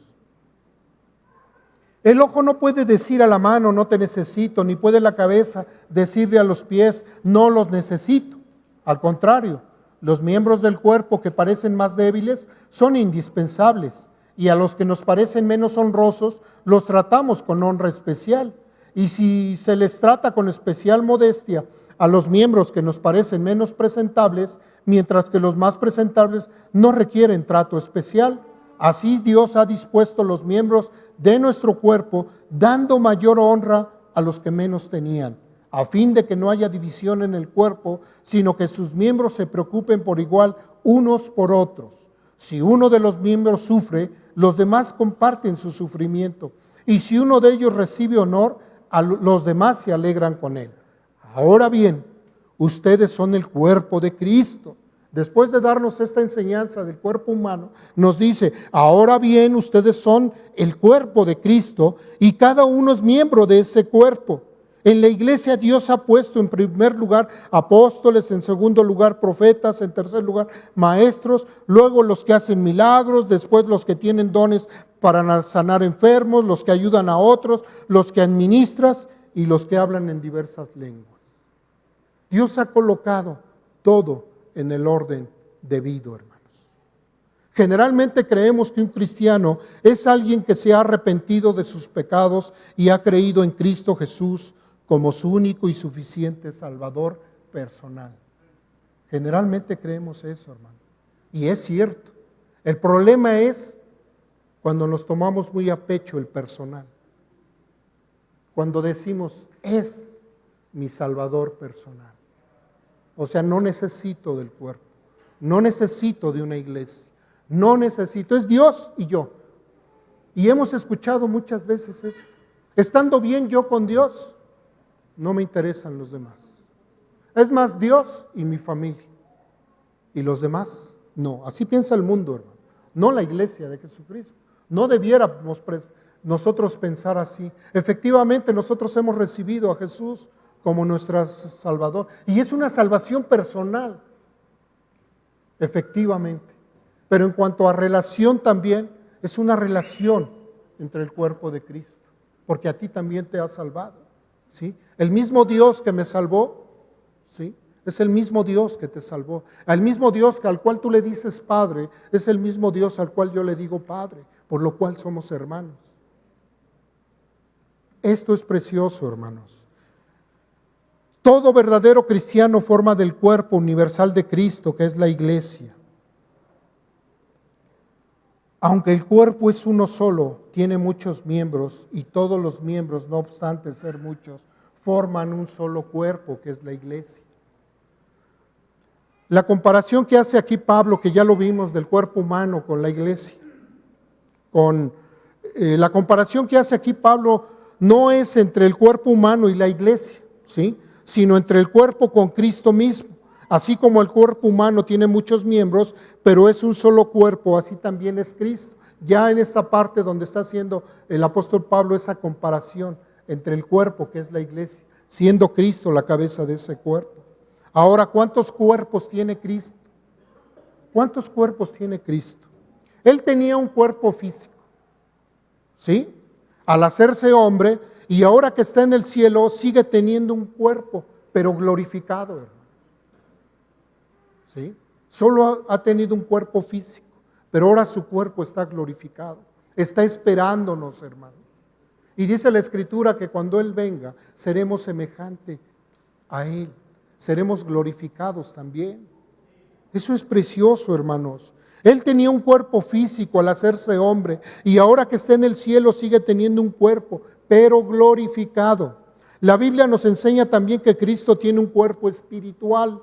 El ojo no puede decir a la mano, no te necesito, ni puede la cabeza decirle a los pies, no los necesito. Al contrario, los miembros del cuerpo que parecen más débiles son indispensables, y a los que nos parecen menos honrosos los tratamos con honra especial. Y si se les trata con especial modestia a los miembros que nos parecen menos presentables, mientras que los más presentables no requieren trato especial, así Dios ha dispuesto los miembros de nuestro cuerpo, dando mayor honra a los que menos tenían, a fin de que no haya división en el cuerpo, sino que sus miembros se preocupen por igual unos por otros. Si uno de los miembros sufre, los demás comparten su sufrimiento, y si uno de ellos recibe honor, los demás se alegran con él. Ahora bien, ustedes son el cuerpo de Cristo. Después de darnos esta enseñanza del cuerpo humano, nos dice, ahora bien, ustedes son el cuerpo de Cristo y cada uno es miembro de ese cuerpo. En la iglesia Dios ha puesto en primer lugar apóstoles, en segundo lugar profetas, en tercer lugar maestros, luego los que hacen milagros, después los que tienen dones para sanar enfermos, los que ayudan a otros, los que administran y los que hablan en diversas lenguas. Dios ha colocado todo en el orden debido, hermanos. Generalmente creemos que un cristiano es alguien que se ha arrepentido de sus pecados y ha creído en Cristo Jesús como su único y suficiente Salvador personal. Generalmente creemos eso, hermano. Y es cierto. El problema es cuando nos tomamos muy a pecho el personal. Cuando decimos, es mi Salvador personal. O sea, no necesito del cuerpo, no necesito de una iglesia, no necesito, es Dios y yo. Y hemos escuchado muchas veces esto. Estando bien yo con Dios, no me interesan los demás. Es más, Dios y mi familia. Y los demás, no. Así piensa el mundo, hermano. No la iglesia de Jesucristo. No debiéramos nosotros pensar así. Efectivamente, nosotros hemos recibido a Jesús como nuestro Salvador. Y es una salvación personal, efectivamente. Pero en cuanto a relación también, es una relación entre el cuerpo de Cristo, porque a ti también te ha salvado, ¿sí? El mismo Dios que me salvó, ¿sí?, Es el mismo Dios que te salvó. Al mismo Dios al cual tú le dices Padre, es el mismo Dios al cual yo le digo Padre, por lo cual somos hermanos. Esto es precioso, hermanos. Todo verdadero cristiano forma del cuerpo universal de Cristo, que es la iglesia. Aunque el cuerpo es uno solo, tiene muchos miembros y todos los miembros, no obstante ser muchos, forman un solo cuerpo, que es la iglesia. La comparación que hace aquí Pablo, que ya lo vimos, del cuerpo humano con la iglesia, la comparación que hace aquí Pablo no es entre el cuerpo humano y la iglesia, ¿sí?, sino entre el cuerpo con Cristo mismo. Así como el cuerpo humano tiene muchos miembros, pero es un solo cuerpo, así también es Cristo. Ya en esta parte donde está haciendo el apóstol Pablo esa comparación entre el cuerpo, que es la iglesia, siendo Cristo la cabeza de ese cuerpo. Ahora, ¿cuántos cuerpos tiene Cristo? ¿Cuántos cuerpos tiene Cristo? Él tenía un cuerpo físico, ¿sí?, al hacerse hombre, y ahora que está en el cielo sigue teniendo un cuerpo, pero glorificado, hermanos. ¿Sí? Solo ha tenido un cuerpo físico, pero ahora su cuerpo está glorificado. Está esperándonos, hermanos. Y dice la Escritura que cuando Él venga, seremos semejantes a Él. Seremos glorificados también. Eso es precioso, hermanos. Él tenía un cuerpo físico al hacerse hombre, y ahora que está en el cielo sigue teniendo un cuerpo, pero glorificado. La Biblia nos enseña también que Cristo tiene un cuerpo espiritual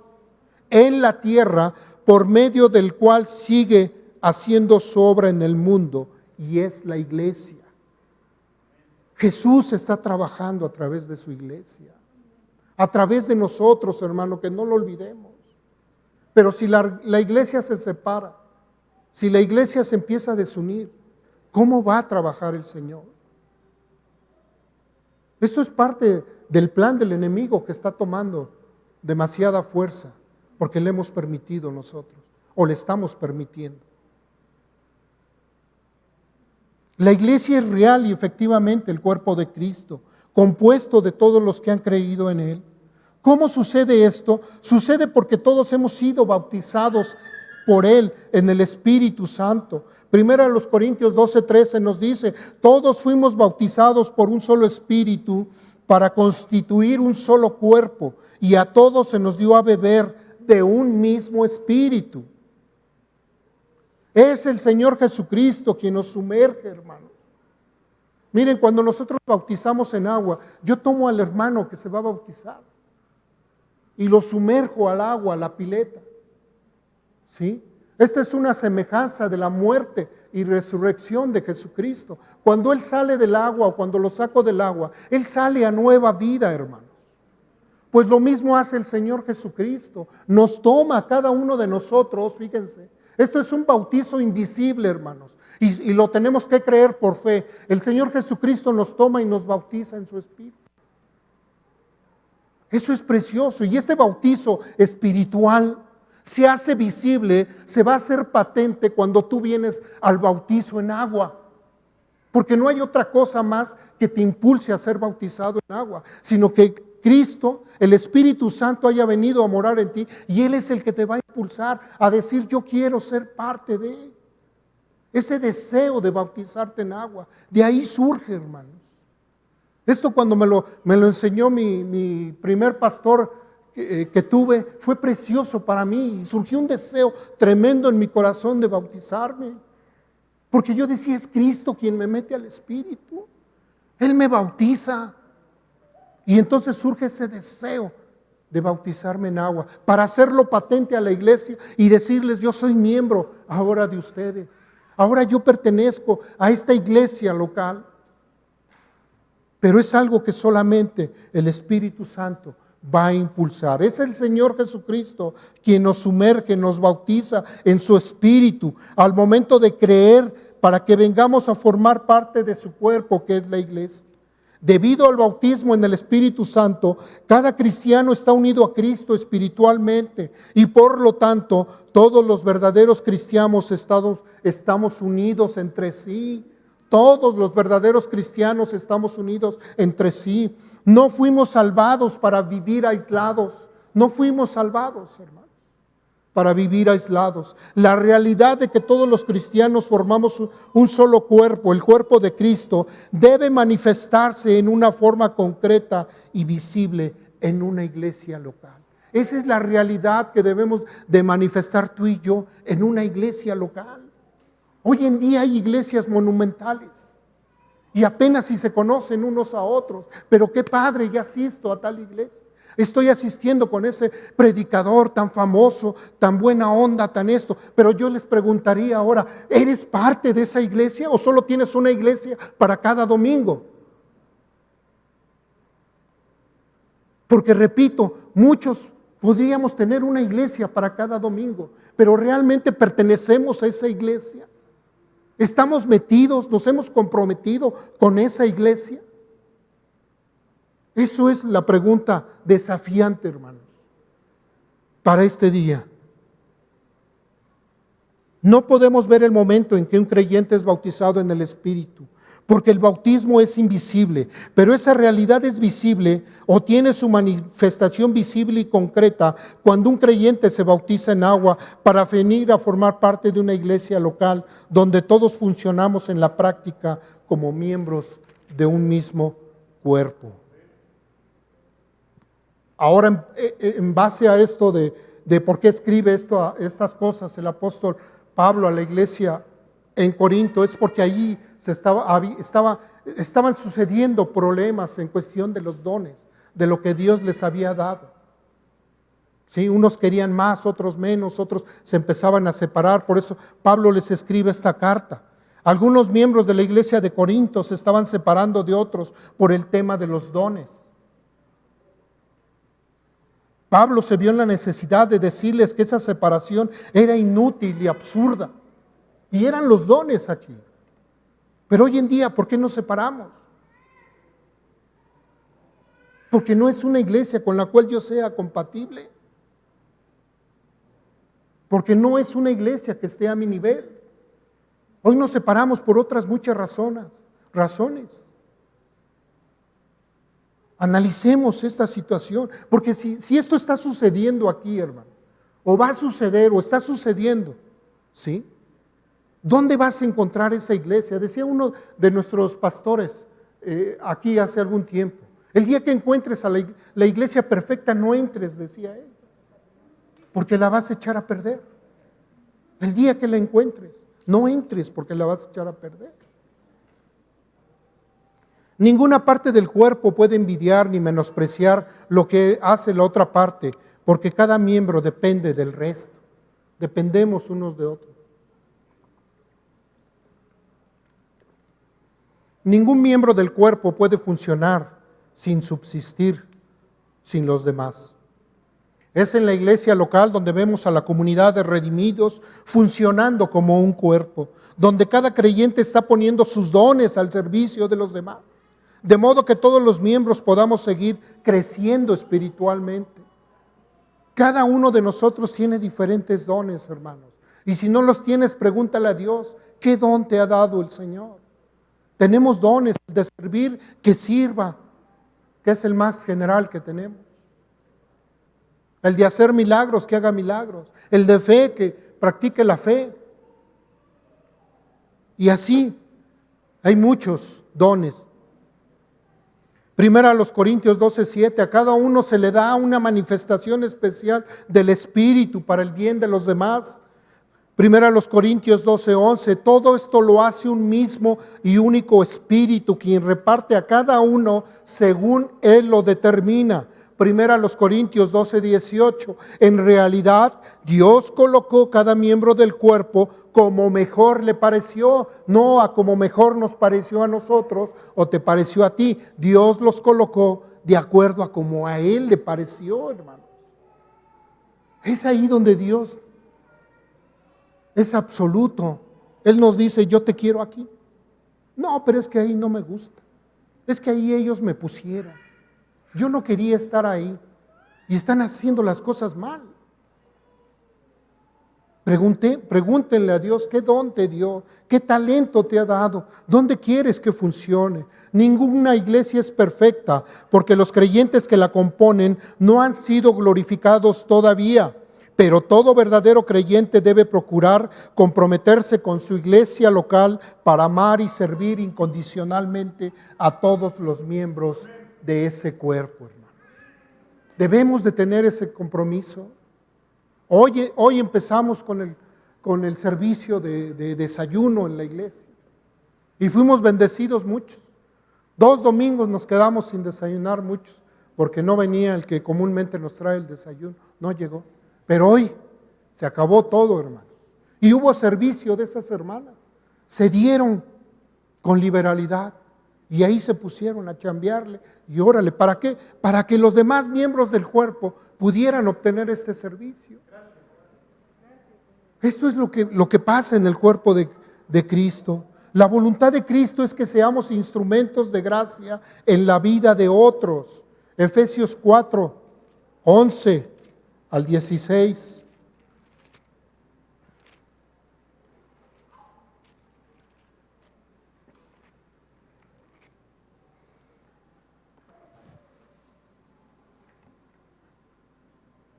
en la tierra, por medio del cual sigue haciendo su obra en el mundo, y es la iglesia. Jesús está trabajando a través de su iglesia, a través de nosotros, hermano, que no lo olvidemos. Pero si la iglesia se separa, si la iglesia se empieza a desunir, ¿cómo va a trabajar el Señor? Esto es parte del plan del enemigo que está tomando demasiada fuerza, porque le hemos permitido nosotros, o le estamos permitiendo. La iglesia es real y efectivamente el cuerpo de Cristo, compuesto de todos los que han creído en Él. ¿Cómo sucede esto? Sucede porque todos hemos sido bautizados por Él en el Espíritu Santo. Primero a los Corintios 12:13 nos dice, todos fuimos bautizados por un solo Espíritu para constituir un solo cuerpo, y a todos se nos dio a beber de un mismo Espíritu. Es el Señor Jesucristo quien nos sumerge, hermanos. Miren, cuando nosotros bautizamos en agua, yo tomo al hermano que se va a bautizar y lo sumerjo al agua, a la pileta. ¿Sí? Esta es una semejanza de la muerte y resurrección de Jesucristo. Cuando Él sale del agua o cuando lo saco del agua, Él sale a nueva vida, hermanos. Pues lo mismo hace el Señor Jesucristo. Nos toma a cada uno de nosotros, fíjense. Esto es un bautizo invisible, hermanos. Y lo tenemos que creer por fe. El Señor Jesucristo nos toma y nos bautiza en su Espíritu. Eso es precioso. Y este bautizo espiritual se hace visible, se va a hacer patente cuando tú vienes al bautizo en agua. Porque no hay otra cosa más que te impulse a ser bautizado en agua, sino que Cristo, el Espíritu Santo, haya venido a morar en ti, y Él es el que te va a impulsar a decir, yo quiero ser parte de ese deseo de bautizarte en agua. De ahí surge, hermanos. Esto cuando me lo enseñó mi primer pastor que tuve, fue precioso para mí, y surgió un deseo tremendo en mi corazón de bautizarme, porque yo decía, es Cristo quien me mete al Espíritu, Él me bautiza, y entonces surge ese deseo de bautizarme en agua, para hacerlo patente a la iglesia y decirles, yo soy miembro ahora de ustedes, ahora yo pertenezco a esta iglesia local. Pero es algo que solamente el Espíritu Santo va a impulsar. Es el Señor Jesucristo quien nos sumerge, nos bautiza en su Espíritu al momento de creer, para que vengamos a formar parte de su cuerpo, que es la iglesia. Debido al bautismo en el Espíritu Santo, cada cristiano está unido a Cristo espiritualmente, y por lo tanto todos los verdaderos cristianos estamos unidos entre sí. Todos los verdaderos cristianos estamos unidos entre sí. No fuimos salvados para vivir aislados, No fuimos salvados, hermanos, para vivir aislados. La realidad de que todos los cristianos formamos un solo cuerpo, el cuerpo de Cristo, debe manifestarse en una forma concreta y visible en una iglesia local. Esa es la realidad que debemos de manifestar tú y yo en una iglesia local. Hoy en día hay iglesias monumentales y apenas si se conocen unos a otros, pero qué padre, ya asisto a tal iglesia. Estoy asistiendo con ese predicador tan famoso, tan buena onda, tan esto. Pero yo les preguntaría ahora, ¿eres parte de esa iglesia o solo tienes una iglesia para cada domingo? Porque repito, muchos podríamos tener una iglesia para cada domingo, pero ¿realmente pertenecemos a esa iglesia? ¿Estamos metidos, nos hemos comprometido con esa iglesia? Eso es la pregunta desafiante, hermanos, para este día. No podemos ver el momento en que un creyente es bautizado en el Espíritu, porque el bautismo es invisible, pero esa realidad es visible o tiene su manifestación visible y concreta cuando un creyente se bautiza en agua para venir a formar parte de una iglesia local donde todos funcionamos en la práctica como miembros de un mismo cuerpo. Ahora, en base a esto de por qué escribe estas cosas el apóstol Pablo a la iglesia en Corinto, es porque allí estaban sucediendo problemas en cuestión de los dones, de lo que Dios les había dado. ¿Sí? Unos querían más, otros menos, otros se empezaban a separar. Por eso Pablo les escribe esta carta. Algunos miembros de la iglesia de Corinto se estaban separando de otros por el tema de los dones. Pablo se vio en la necesidad de decirles que esa separación era inútil y absurda. Y eran los dones aquí. Pero hoy en día, ¿por qué nos separamos? Porque no es una iglesia con la cual yo sea compatible. Porque no es una iglesia que esté a mi nivel. Hoy nos separamos por otras muchas razones. Analicemos esta situación, porque si esto está sucediendo aquí, hermano, o va a suceder, o está sucediendo, ¿sí? ¿Dónde vas a encontrar esa iglesia? Decía uno de nuestros pastores aquí hace algún tiempo, el día que encuentres a la iglesia perfecta, no entres, decía él, porque la vas a echar a perder. El día que la encuentres, no entres porque la vas a echar a perder. Ninguna parte del cuerpo puede envidiar ni menospreciar lo que hace la otra parte, porque cada miembro depende del resto. Dependemos unos de otros. Ningún miembro del cuerpo puede funcionar sin subsistir sin los demás. Es en la iglesia local donde vemos a la comunidad de redimidos funcionando como un cuerpo, donde cada creyente está poniendo sus dones al servicio de los demás. De modo que todos los miembros podamos seguir creciendo espiritualmente. Cada uno de nosotros tiene diferentes dones, hermanos. Y si no los tienes, pregúntale a Dios, ¿qué don te ha dado el Señor? Tenemos dones, el de servir, que sirva, que es el más general que tenemos. El de hacer milagros, que haga milagros. El de fe, que practique la fe. Y así hay muchos dones. Primera a los Corintios 12:7, a cada uno se le da una manifestación especial del Espíritu para el bien de los demás. Primera a los Corintios 12:11, todo esto lo hace un mismo y único Espíritu, quien reparte a cada uno según Él lo determina. Primera a los Corintios 12:18, en realidad Dios colocó cada miembro del cuerpo como mejor le pareció, no a como mejor nos pareció a nosotros o te pareció a ti. Dios los colocó de acuerdo a como a Él le pareció, hermanos. Es ahí donde Dios es absoluto. Él nos dice, yo te quiero aquí. No, pero es que ahí no me gusta. Es que ahí ellos me pusieron. Yo no quería estar ahí y están haciendo las cosas mal. Pregúntenle a Dios qué don te dio, qué talento te ha dado, dónde quieres que funcione. Ninguna iglesia es perfecta porque los creyentes que la componen no han sido glorificados todavía. Pero todo verdadero creyente debe procurar comprometerse con su iglesia local para amar y servir incondicionalmente a todos los miembros de ese cuerpo, hermanos. Debemos de tener ese compromiso. Hoy empezamos con el servicio de desayuno en la iglesia y fuimos bendecidos muchos. 2 domingos nos quedamos sin desayunar muchos porque no venía el que comúnmente nos trae el desayuno, no llegó. Pero hoy se acabó todo, hermanos, y hubo servicio de esas hermanas. Se dieron con liberalidad y ahí se pusieron a chambearle y órale. ¿Para qué? Para que los demás miembros del cuerpo pudieran obtener este servicio. Esto es lo que pasa en el cuerpo de Cristo. La voluntad de Cristo es que seamos instrumentos de gracia en la vida de otros. Efesios 4, 11 al 16.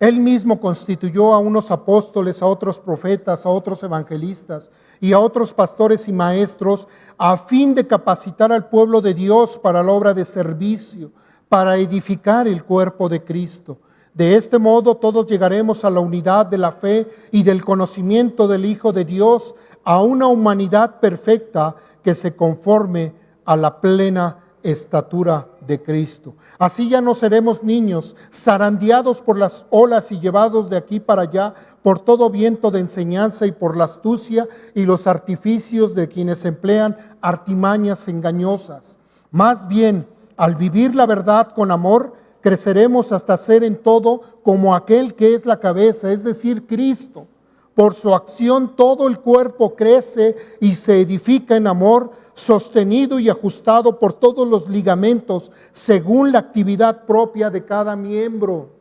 Él mismo constituyó a unos apóstoles, a otros profetas, a otros evangelistas y a otros pastores y maestros a fin de capacitar al pueblo de Dios para la obra de servicio, para edificar el cuerpo de Cristo. De este modo todos llegaremos a la unidad de la fe y del conocimiento del Hijo de Dios, a una humanidad perfecta que se conforme a la plena estatura de Cristo. Así ya no seremos niños, zarandeados por las olas y llevados de aquí para allá por todo viento de enseñanza y por la astucia y los artificios de quienes emplean artimañas engañosas. Más bien, al vivir la verdad con amor, creceremos hasta ser en todo como aquel que es la cabeza, es decir, Cristo. Por su acción todo el cuerpo crece y se edifica en amor, sostenido y ajustado por todos los ligamentos según la actividad propia de cada miembro.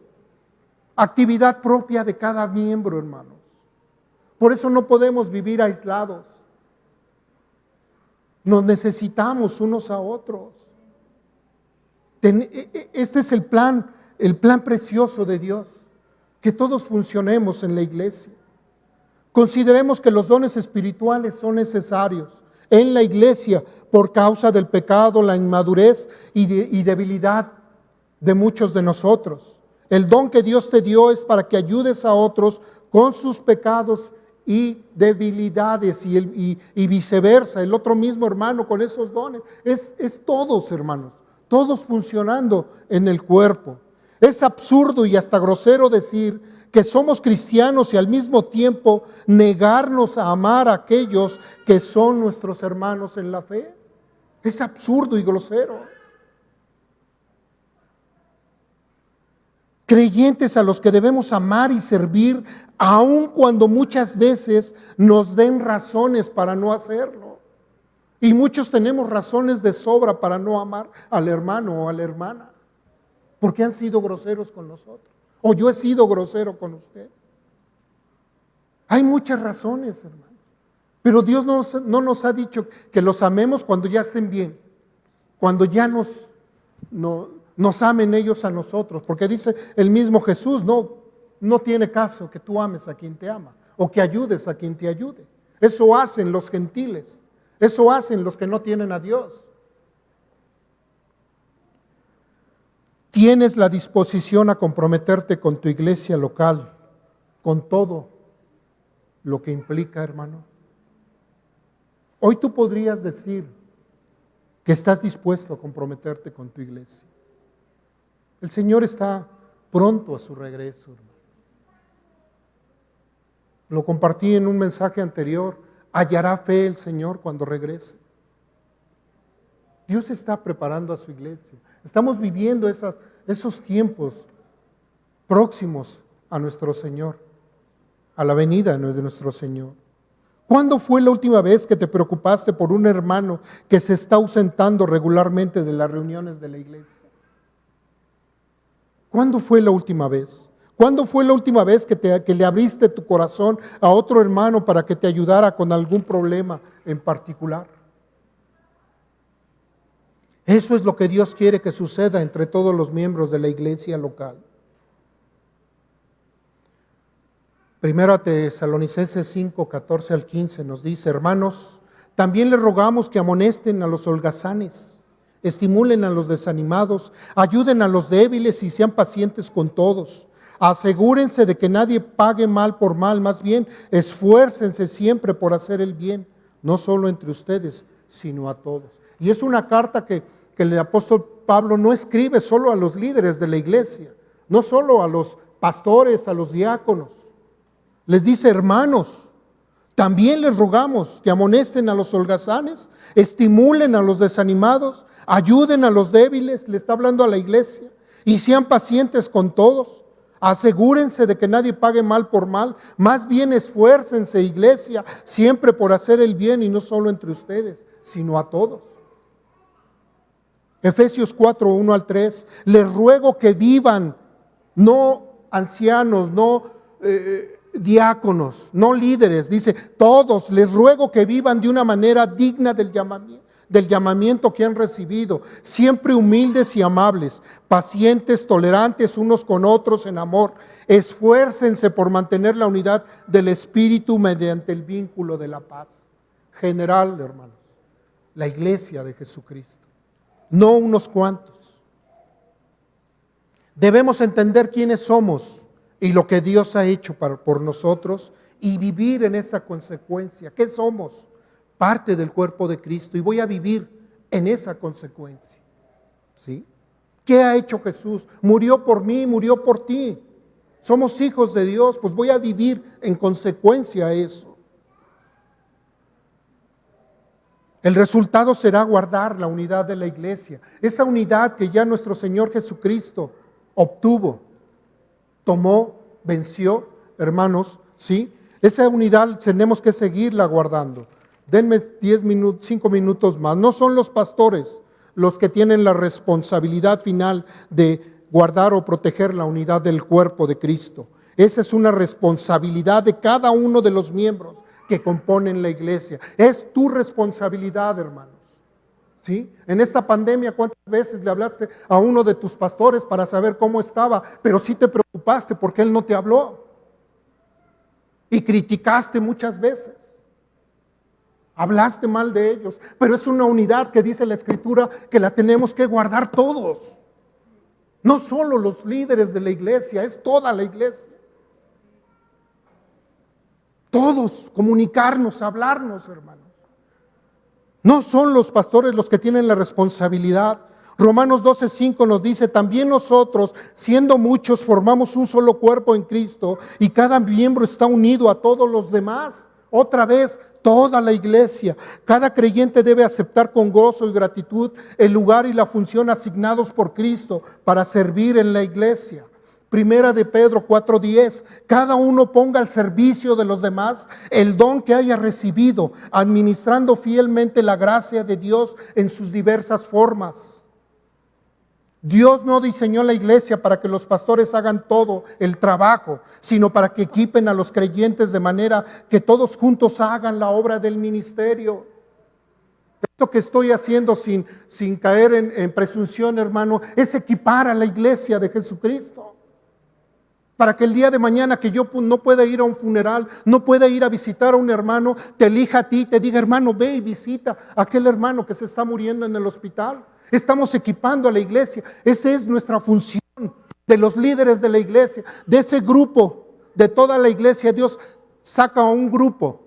Actividad propia de cada miembro, hermanos. Por eso no podemos vivir aislados. Nos necesitamos unos a otros. Este es el plan precioso de Dios, que todos funcionemos en la iglesia. Consideremos que los dones espirituales son necesarios en la iglesia por causa del pecado, la inmadurez y debilidad de muchos de nosotros. El don que Dios te dio es para que ayudes a otros con sus pecados y debilidades y viceversa, el otro mismo hermano con esos dones. Es todos, hermanos, todos funcionando en el cuerpo. Es absurdo y hasta grosero decir que somos cristianos y al mismo tiempo negarnos a amar a aquellos que son nuestros hermanos en la fe. Es absurdo y grosero. Creyentes a los que debemos amar y servir, aun cuando muchas veces nos den razones para no hacerlo. Y muchos tenemos razones de sobra para no amar al hermano o a la hermana, porque han sido groseros con nosotros. O yo he sido grosero con usted. Hay muchas razones, hermanos. Pero Dios no nos ha dicho que los amemos cuando ya estén bien. Cuando ya nos amen ellos a nosotros. Porque dice el mismo Jesús, no tiene caso que tú ames a quien te ama. O que ayudes a quien te ayude. Eso hacen los gentiles. Eso hacen los que no tienen a Dios. ¿Tienes la disposición a comprometerte con tu iglesia local, con todo lo que implica, hermano? Hoy tú podrías decir que estás dispuesto a comprometerte con tu iglesia. El Señor está pronto a su regreso, hermano. Lo compartí en un mensaje anterior. ¿Hallará fe el Señor cuando regrese? Dios está preparando a su iglesia. Estamos viviendo esos tiempos próximos a nuestro Señor, a la venida de nuestro Señor. ¿Cuándo fue la última vez que te preocupaste por un hermano que se está ausentando regularmente de las reuniones de la iglesia? ¿Cuándo fue la última vez? ¿Cuándo fue la última vez que le abriste tu corazón a otro hermano para que te ayudara con algún problema en particular? Eso es lo que Dios quiere que suceda entre todos los miembros de la iglesia local. Primero a Tesalonicenses 5, 14 al 15 nos dice: hermanos, también les rogamos que amonesten a los holgazanes, estimulen a los desanimados, ayuden a los débiles y sean pacientes con todos. Asegúrense de que nadie pague mal por mal, más bien esfuércense siempre por hacer el bien, no solo entre ustedes, sino a todos. Y es una carta que el apóstol Pablo no escribe solo a los líderes de la iglesia, no solo a los pastores, a los diáconos. Les dice: hermanos, también les rogamos que amonesten a los holgazanes, estimulen a los desanimados, ayuden a los débiles, le está hablando a la iglesia, y sean pacientes con todos. Asegúrense de que nadie pague mal por mal, más bien esfuércense, iglesia, siempre por hacer el bien y no solo entre ustedes, sino a todos. Efesios 4, 1 al 3, les ruego que vivan, no ancianos, no diáconos, no líderes, dice todos, les ruego que vivan de una manera digna del llamamiento que han recibido, siempre humildes y amables, pacientes, tolerantes unos con otros en amor. Esfuércense por mantener la unidad del Espíritu mediante el vínculo de la paz. General, hermanos, la iglesia de Jesucristo, no unos cuantos. Debemos entender quiénes somos y lo que Dios ha hecho por nosotros y vivir en esa consecuencia. ¿Qué somos? Parte del cuerpo de Cristo, y voy a vivir en esa consecuencia. ¿Sí? ¿Qué ha hecho Jesús? Murió por mí, murió por ti. Somos hijos de Dios, pues voy a vivir en consecuencia a eso. El resultado será guardar la unidad de la iglesia, esa unidad que ya nuestro Señor Jesucristo obtuvo, tomó, venció, hermanos, ¿sí? Esa unidad tenemos que seguirla guardando. Denme 5 minutos más. No son los pastores los que tienen la responsabilidad final de guardar o proteger la unidad del cuerpo de Cristo. Esa es una responsabilidad de cada uno de los miembros que componen la iglesia. Es tu responsabilidad, hermanos. ¿Sí? En esta pandemia, ¿cuántas veces le hablaste a uno de tus pastores para saber cómo estaba? Pero sí te preocupaste porque él no te habló. Y criticaste muchas veces. Hablaste mal de ellos, pero es una unidad que dice la Escritura que la tenemos que guardar todos. No solo los líderes de la iglesia, es toda la iglesia. Todos comunicarnos, hablarnos, hermanos. No son los pastores los que tienen la responsabilidad. Romanos 12:5 nos dice: también nosotros, siendo muchos, formamos un solo cuerpo en Cristo y cada miembro está unido a todos los demás. Otra vez, toda la iglesia. Cada creyente debe aceptar con gozo y gratitud el lugar y la función asignados por Cristo para servir en la iglesia. Primera de Pedro 4:10, cada uno ponga al servicio de los demás el don que haya recibido, administrando fielmente la gracia de Dios en sus diversas formas. Dios no diseñó la iglesia para que los pastores hagan todo el trabajo, sino para que equipen a los creyentes de manera que todos juntos hagan la obra del ministerio. Esto que estoy haciendo sin caer en presunción, hermano, es equipar a la iglesia de Jesucristo. Para que el día de mañana que yo no pueda ir a un funeral, no pueda ir a visitar a un hermano, te elija a ti, te diga: hermano, ve y visita a aquel hermano que se está muriendo en el hospital. Estamos equipando a la iglesia. Esa es nuestra función de los líderes de la iglesia, de ese grupo, de toda la iglesia. Dios saca a un grupo,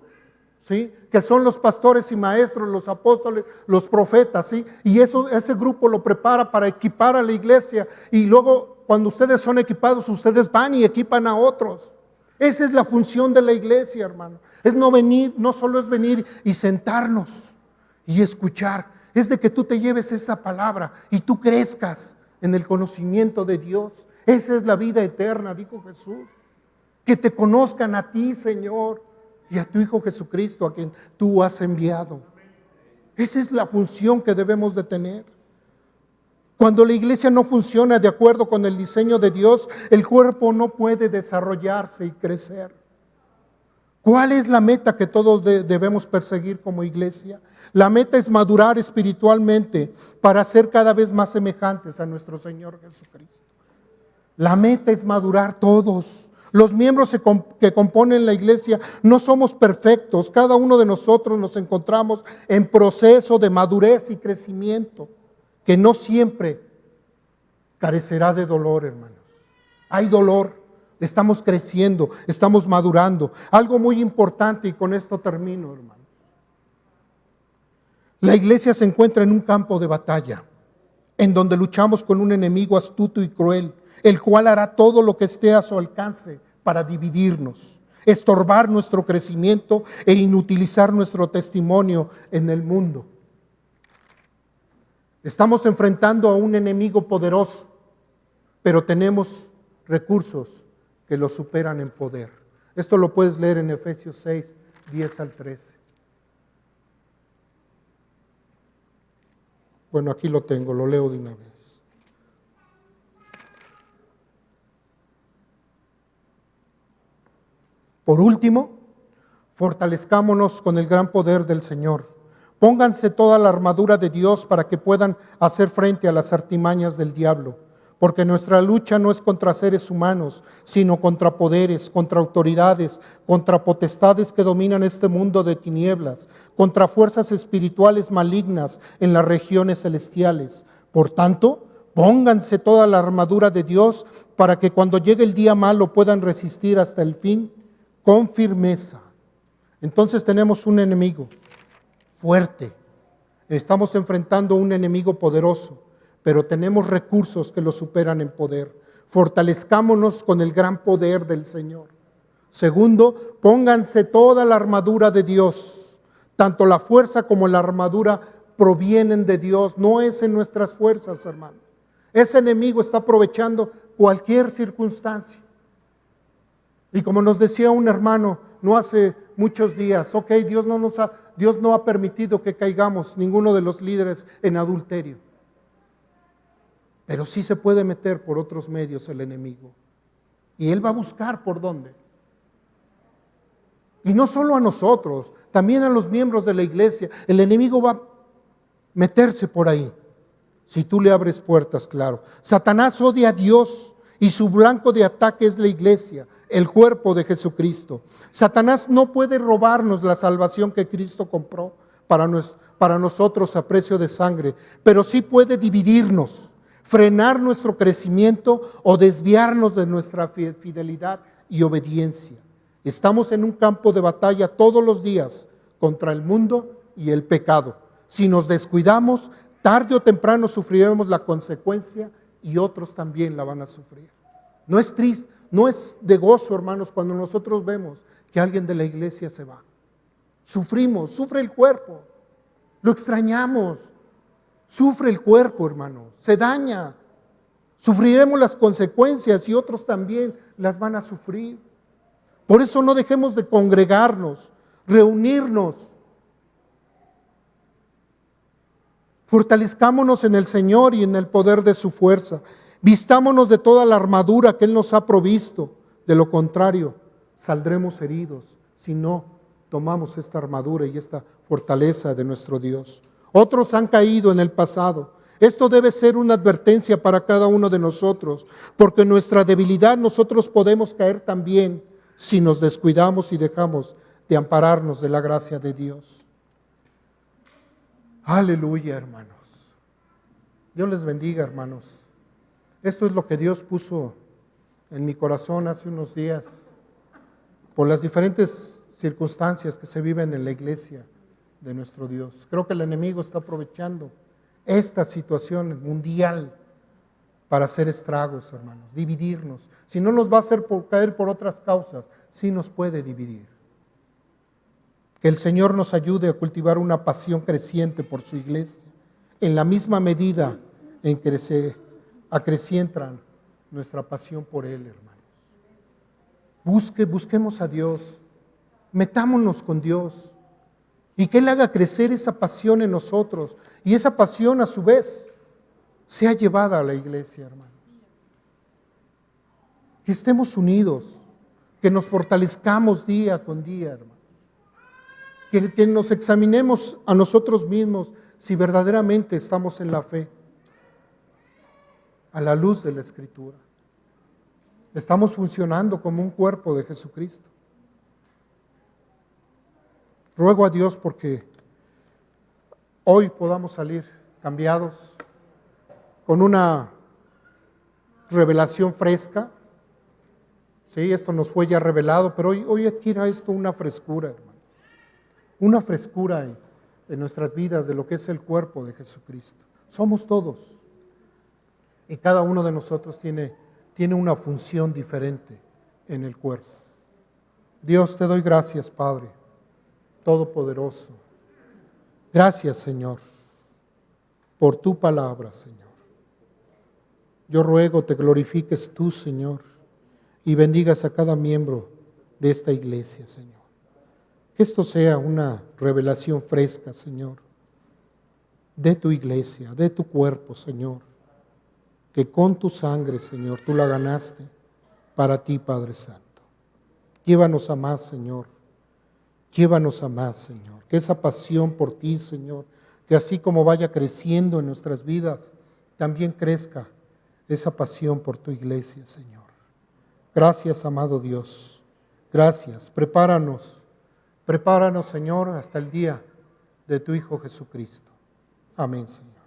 ¿sí? Que son los pastores y maestros, los apóstoles, los profetas, ¿sí? Y ese grupo lo prepara para equipar a la iglesia, y luego cuando ustedes son equipados, ustedes van y equipan a otros. Esa es la función de la iglesia, hermano. No solo es venir y sentarnos y escuchar, es de que tú te lleves esta palabra y tú crezcas en el conocimiento de Dios. Esa es la vida eterna, dijo Jesús. Que te conozcan a ti, Señor, y a tu Hijo Jesucristo, a quien tú has enviado. Esa es la función que debemos de tener. Cuando la iglesia no funciona de acuerdo con el diseño de Dios, el cuerpo no puede desarrollarse y crecer. ¿Cuál es la meta que todos debemos perseguir como iglesia? La meta es madurar espiritualmente para ser cada vez más semejantes a nuestro Señor Jesucristo. La meta es madurar todos. Los miembros que componen la iglesia no somos perfectos. Cada uno de nosotros nos encontramos en proceso de madurez y crecimiento, que no siempre carecerá de dolor, hermanos. Hay dolor, estamos creciendo, estamos madurando. Algo muy importante, y con esto termino, hermanos. La iglesia se encuentra en un campo de batalla, en donde luchamos con un enemigo astuto y cruel, el cual hará todo lo que esté a su alcance para dividirnos, estorbar nuestro crecimiento e inutilizar nuestro testimonio en el mundo. Estamos enfrentando a un enemigo poderoso, pero tenemos recursos que lo superan en poder. Esto lo puedes leer en Efesios 6, 10 al 13. Bueno, aquí lo tengo, lo leo de una vez. Por último, fortalezcámonos con el gran poder del Señor. Pónganse toda la armadura de Dios para que puedan hacer frente a las artimañas del diablo, porque nuestra lucha no es contra seres humanos, sino contra poderes, contra autoridades, contra potestades que dominan este mundo de tinieblas, contra fuerzas espirituales malignas en las regiones celestiales. Por tanto, pónganse toda la armadura de Dios para que cuando llegue el día malo puedan resistir hasta el fin con firmeza. Entonces tenemos un enemigo fuerte. Estamos enfrentando a un enemigo poderoso, pero tenemos recursos que lo superan en poder. Fortalezcámonos con el gran poder del Señor. Segundo, pónganse toda la armadura de Dios. Tanto la fuerza como la armadura provienen de Dios, no es en nuestras fuerzas, hermanos. Ese enemigo está aprovechando cualquier circunstancia. Y como nos decía un hermano no hace muchos días, Dios no ha permitido que caigamos ninguno de los líderes en adulterio. Pero sí se puede meter por otros medios el enemigo. Y él va a buscar por dónde. Y no solo a nosotros, también a los miembros de la iglesia. El enemigo va a meterse por ahí. Si tú le abres puertas, claro. Satanás odia a Dios y su blanco de ataque es la iglesia, el cuerpo de Jesucristo. Satanás no puede robarnos la salvación que Cristo compró para nosotros a precio de sangre, pero sí puede dividirnos, frenar nuestro crecimiento o desviarnos de nuestra fidelidad y obediencia. Estamos en un campo de batalla todos los días contra el mundo y el pecado. Si nos descuidamos, tarde o temprano sufriremos la consecuencia y otros también la van a sufrir. No es triste, no es de gozo, hermanos, cuando nosotros vemos que alguien de la iglesia se va. Sufrimos, sufre el cuerpo, lo extrañamos, sufre el cuerpo, hermanos, se daña. Sufriremos las consecuencias y otros también las van a sufrir. Por eso no dejemos de congregarnos, reunirnos. Fortalezcámonos en el Señor y en el poder de su fuerza. Vistámonos de toda la armadura que Él nos ha provisto. De lo contrario, saldremos heridos si no tomamos esta armadura y esta fortaleza de nuestro Dios. Otros han caído en el pasado. Esto debe ser una advertencia para cada uno de nosotros, porque en nuestra debilidad nosotros podemos caer también si nos descuidamos y dejamos de ampararnos de la gracia de Dios. Aleluya, hermanos. Dios les bendiga, hermanos. Esto es lo que Dios puso en mi corazón hace unos días por las diferentes circunstancias que se viven en la iglesia de nuestro Dios. Creo que el enemigo está aprovechando esta situación mundial para hacer estragos, hermanos, dividirnos. Si no nos va a hacer caer por otras causas, sí nos puede dividir. Que el Señor nos ayude a cultivar una pasión creciente por su iglesia, en la misma medida en que se acrecientan nuestra pasión por Él, hermanos. Busquemos a Dios, metámonos con Dios y que Él haga crecer esa pasión en nosotros y esa pasión a su vez sea llevada a la iglesia, hermanos. Que estemos unidos, que nos fortalezcamos día con día, hermanos. Que nos examinemos a nosotros mismos si verdaderamente estamos en la fe, a la luz de la Escritura. Estamos funcionando como un cuerpo de Jesucristo. Ruego a Dios porque hoy podamos salir cambiados, con una revelación fresca. Sí, esto nos fue ya revelado, pero hoy adquiera esto una frescura, hermano. Una frescura en nuestras vidas de lo que es el cuerpo de Jesucristo. Somos todos. Y cada uno de nosotros tiene una función diferente en el cuerpo. Dios, te doy gracias, Padre Todopoderoso. Gracias, Señor, por tu palabra, Señor. Yo ruego te glorifiques tú, Señor, y bendigas a cada miembro de esta iglesia, Señor. Que esto sea una revelación fresca, Señor, de tu iglesia, de tu cuerpo, Señor, que con tu sangre, Señor, tú la ganaste para ti, Padre Santo. Llévanos a más, Señor. Llévanos a más, Señor. Que esa pasión por ti, Señor, que así como vaya creciendo en nuestras vidas, también crezca esa pasión por tu iglesia, Señor. Gracias, amado Dios. Gracias. Prepáranos, Señor, hasta el día de tu Hijo Jesucristo. Amén, Señor.